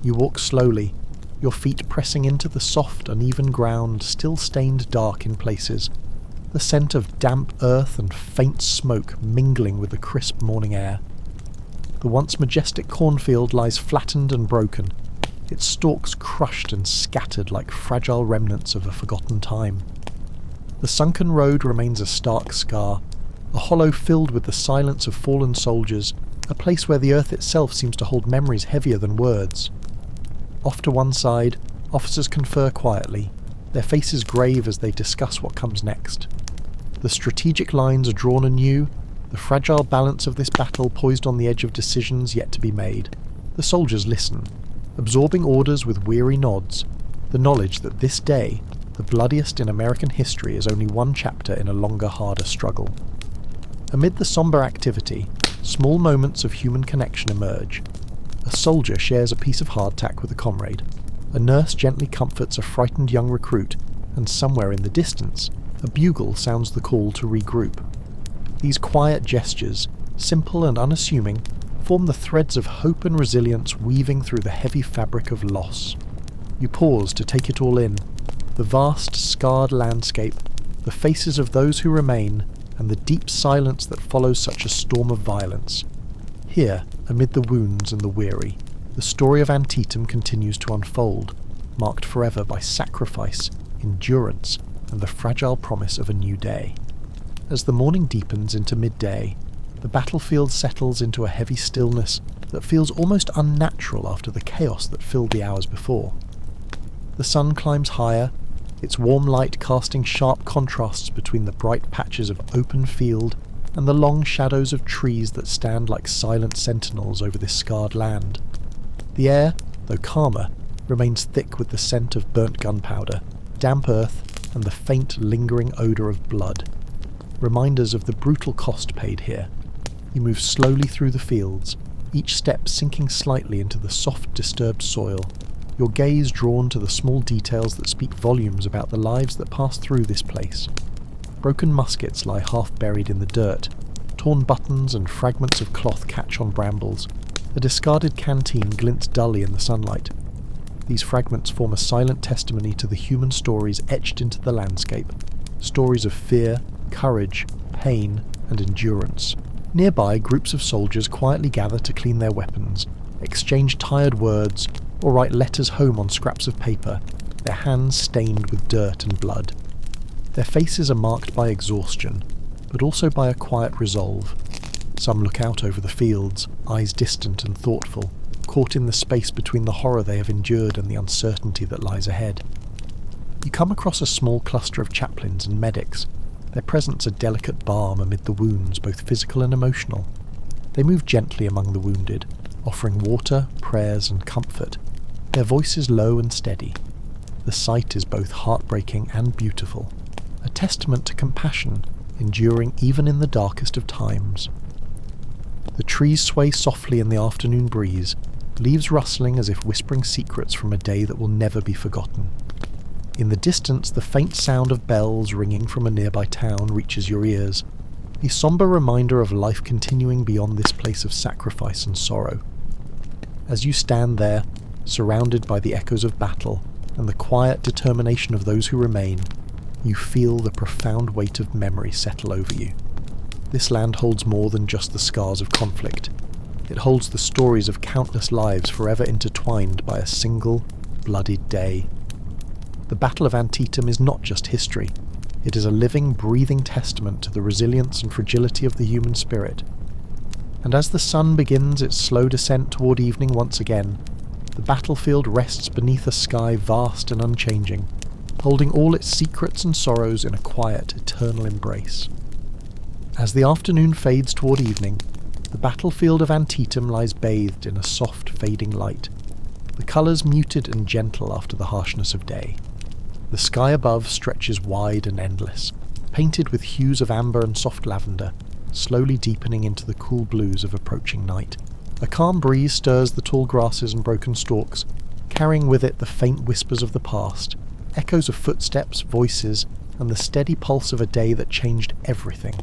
You walk slowly, your feet pressing into the soft, uneven ground, still stained dark in places, the scent of damp earth and faint smoke mingling with the crisp morning air. The once majestic cornfield lies flattened and broken, its stalks crushed and scattered like fragile remnants of a forgotten time. The sunken road remains a stark scar, a hollow filled with the silence of fallen soldiers, a place where the earth itself seems to hold memories heavier than words. Off to one side, officers confer quietly, their faces grave as they discuss what comes next. The strategic lines are drawn anew, the fragile balance of this battle poised on the edge of decisions yet to be made. The soldiers listen, absorbing orders with weary nods, the knowledge that this day, the bloodiest in American history, is only one chapter in a longer, harder struggle. Amid the sombre activity, small moments of human connection emerge. A soldier shares a piece of hardtack with a comrade. A nurse gently comforts a frightened young recruit, and somewhere in the distance, a bugle sounds the call to regroup. These quiet gestures, simple and unassuming, form the threads of hope and resilience weaving through the heavy fabric of loss. You pause to take it all in, the vast, scarred landscape, the faces of those who remain, and the deep silence that follows such a storm of violence. Here, amid the wounds and the weary, the story of Antietam continues to unfold, marked forever by sacrifice, endurance, and the fragile promise of a new day. As the morning deepens into midday, the battlefield settles into a heavy stillness that feels almost unnatural after the chaos that filled the hours before. The sun climbs higher, its warm light casting sharp contrasts between the bright patches of open field and the long shadows of trees that stand like silent sentinels over this scarred land. The air, though calmer, remains thick with the scent of burnt gunpowder, damp earth, and the faint, lingering odour of blood. Reminders of the brutal cost paid here. You move slowly through the fields, each step sinking slightly into the soft, disturbed soil, your gaze drawn to the small details that speak volumes about the lives that pass through this place. Broken muskets lie half buried in the dirt, torn buttons and fragments of cloth catch on brambles. A discarded canteen glints dully in the sunlight. These fragments form a silent testimony to the human stories etched into the landscape, stories of fear, courage, pain, and endurance. Nearby, groups of soldiers quietly gather to clean their weapons, exchange tired words, or write letters home on scraps of paper, their hands stained with dirt and blood. Their faces are marked by exhaustion, but also by a quiet resolve. Some look out over the fields, eyes distant and thoughtful, caught in the space between the horror they have endured and the uncertainty that lies ahead. You come across a small cluster of chaplains and medics, their presence a delicate balm amid the wounds, both physical and emotional. They move gently among the wounded, offering water, prayers, and comfort, their voices low and steady. The sight is both heartbreaking and beautiful, a testament to compassion, enduring even in the darkest of times. The trees sway softly in the afternoon breeze, leaves rustling as if whispering secrets from a day that will never be forgotten. In the distance, the faint sound of bells ringing from a nearby town reaches your ears, a sombre reminder of life continuing beyond this place of sacrifice and sorrow. As you stand there, surrounded by the echoes of battle and the quiet determination of those who remain, you feel the profound weight of memory settle over you. This land holds more than just the scars of conflict. It holds the stories of countless lives forever intertwined by a single, bloodied day. The Battle of Antietam is not just history. It is a living, breathing testament to the resilience and fragility of the human spirit. And as the sun begins its slow descent toward evening once again, the battlefield rests beneath a sky vast and unchanging, holding all its secrets and sorrows in a quiet, eternal embrace. As the afternoon fades toward evening, the battlefield of Antietam lies bathed in a soft, fading light, the colours muted and gentle after the harshness of day. The sky above stretches wide and endless, painted with hues of amber and soft lavender, slowly deepening into the cool blues of approaching night. A calm breeze stirs the tall grasses and broken stalks, carrying with it the faint whispers of the past, echoes of footsteps, voices, and the steady pulse of a day that changed everything.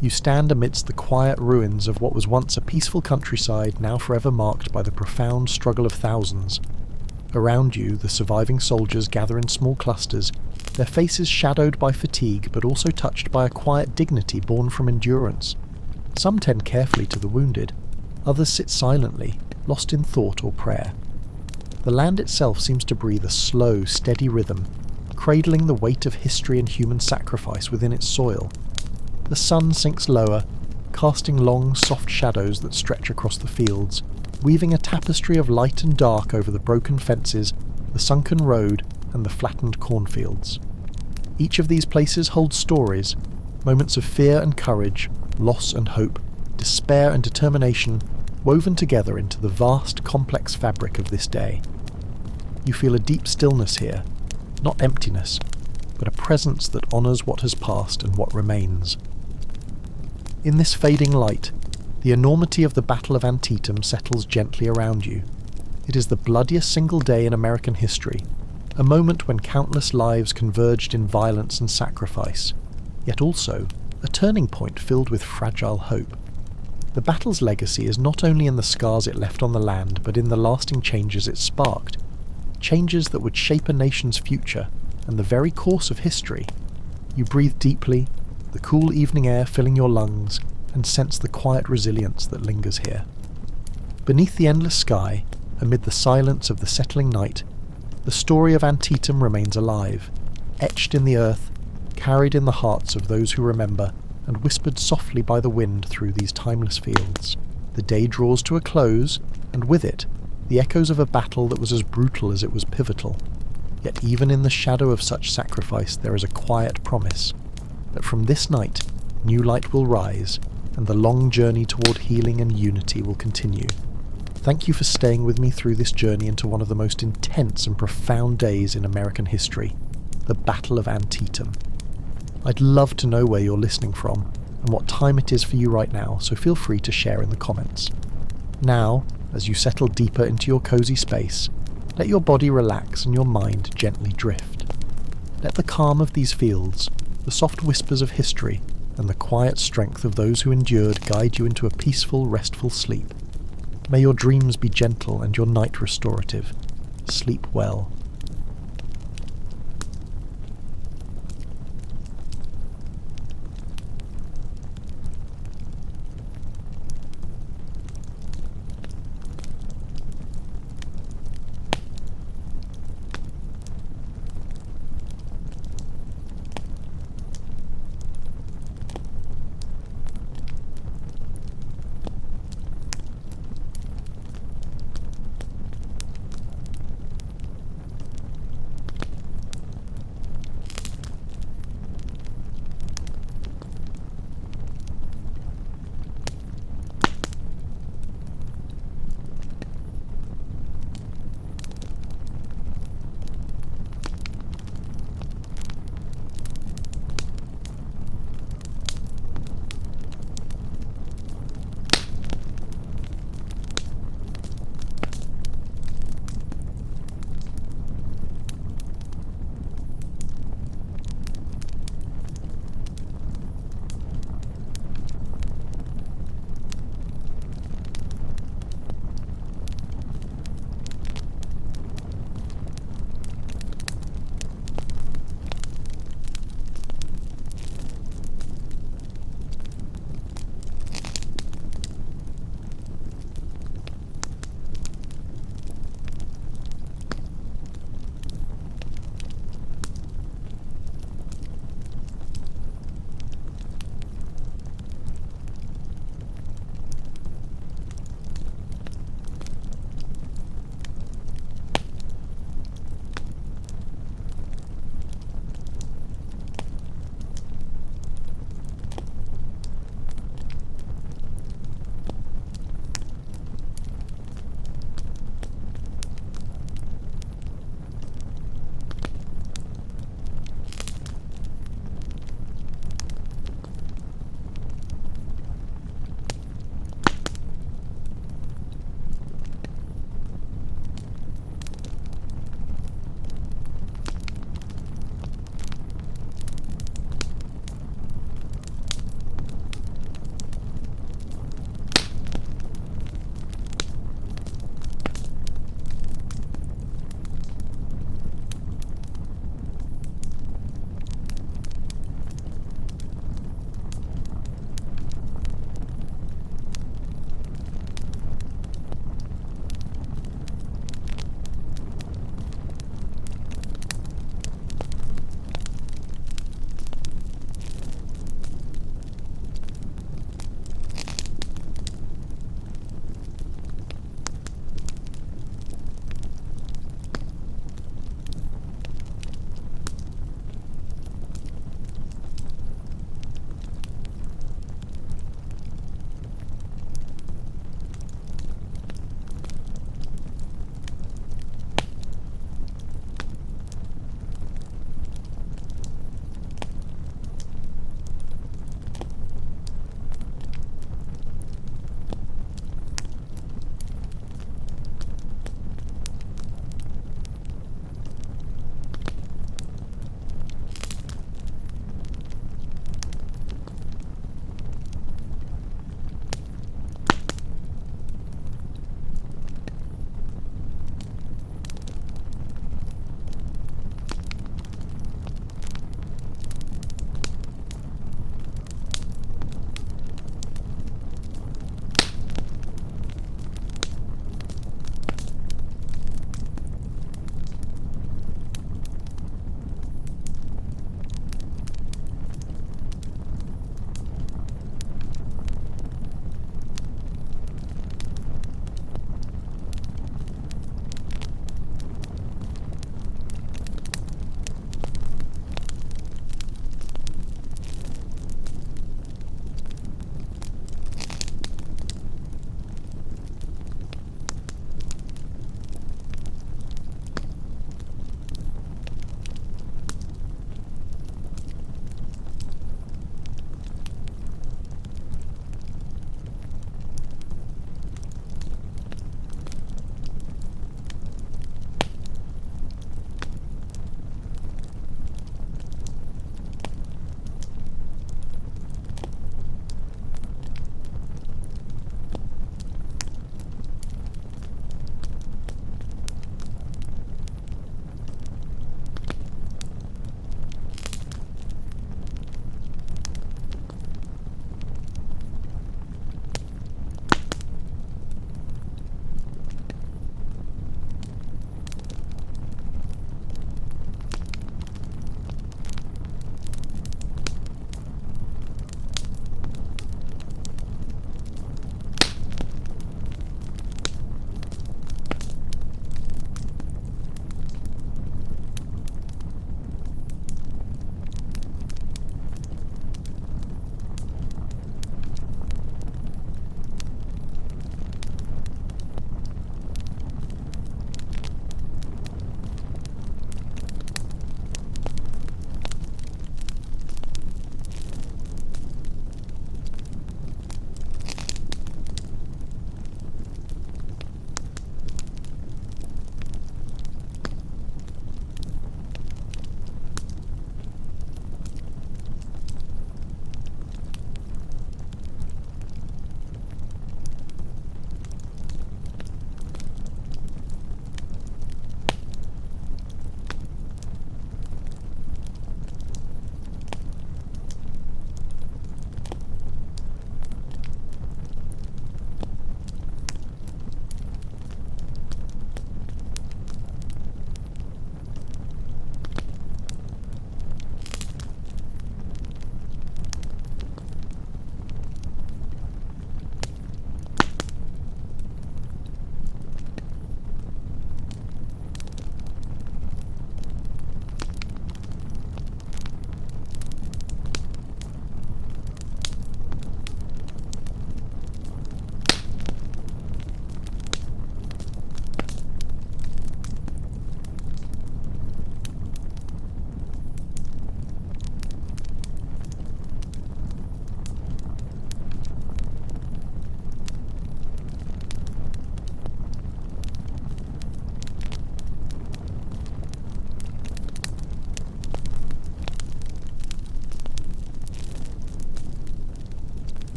You stand amidst the quiet ruins of what was once a peaceful countryside, now forever marked by the profound struggle of thousands. Around you, the surviving soldiers gather in small clusters, their faces shadowed by fatigue but also touched by a quiet dignity born from endurance. Some tend carefully to the wounded, others sit silently, lost in thought or prayer. The land itself seems to breathe a slow, steady rhythm, cradling the weight of history and human sacrifice within its soil. The sun sinks lower, casting long, soft shadows that stretch across the fields, weaving a tapestry of light and dark over the broken fences, the sunken road, and the flattened cornfields. Each of these places holds stories, moments of fear and courage, loss and hope, despair and determination, woven together into the vast, complex fabric of this day. You feel a deep stillness here, not emptiness, but a presence that honours what has passed and what remains. In this fading light, the enormity of the Battle of Antietam settles gently around you. It is the bloodiest single day in American history, a moment when countless lives converged in violence and sacrifice, yet also a turning point filled with fragile hope. The battle's legacy is not only in the scars it left on the land, but in the lasting changes it sparked. Changes that would shape a nation's future and the very course of history. You breathe deeply, the cool evening air filling your lungs, and sense the quiet resilience that lingers here. Beneath the endless sky, amid the silence of the settling night, the story of Antietam remains alive, etched in the earth, carried in the hearts of those who remember, and whispered softly by the wind through these timeless fields. The day draws to a close, and with it, the echoes of a battle that was as brutal as it was pivotal. Yet even in the shadow of such sacrifice there is a quiet promise that from this night new light will rise, and the long journey toward healing and unity will continue. Thank you for staying with me through this journey into one of the most intense and profound days in American history, the Battle of Antietam. I'd love to know where you're listening from and what time it is for you right now, so feel free to share in the comments. Now, as you settle deeper into your cozy space, let your body relax and your mind gently drift. Let the calm of these fields, the soft whispers of history, and the quiet strength of those who endured guide you into a peaceful, restful sleep. May your dreams be gentle and your night restorative. Sleep well.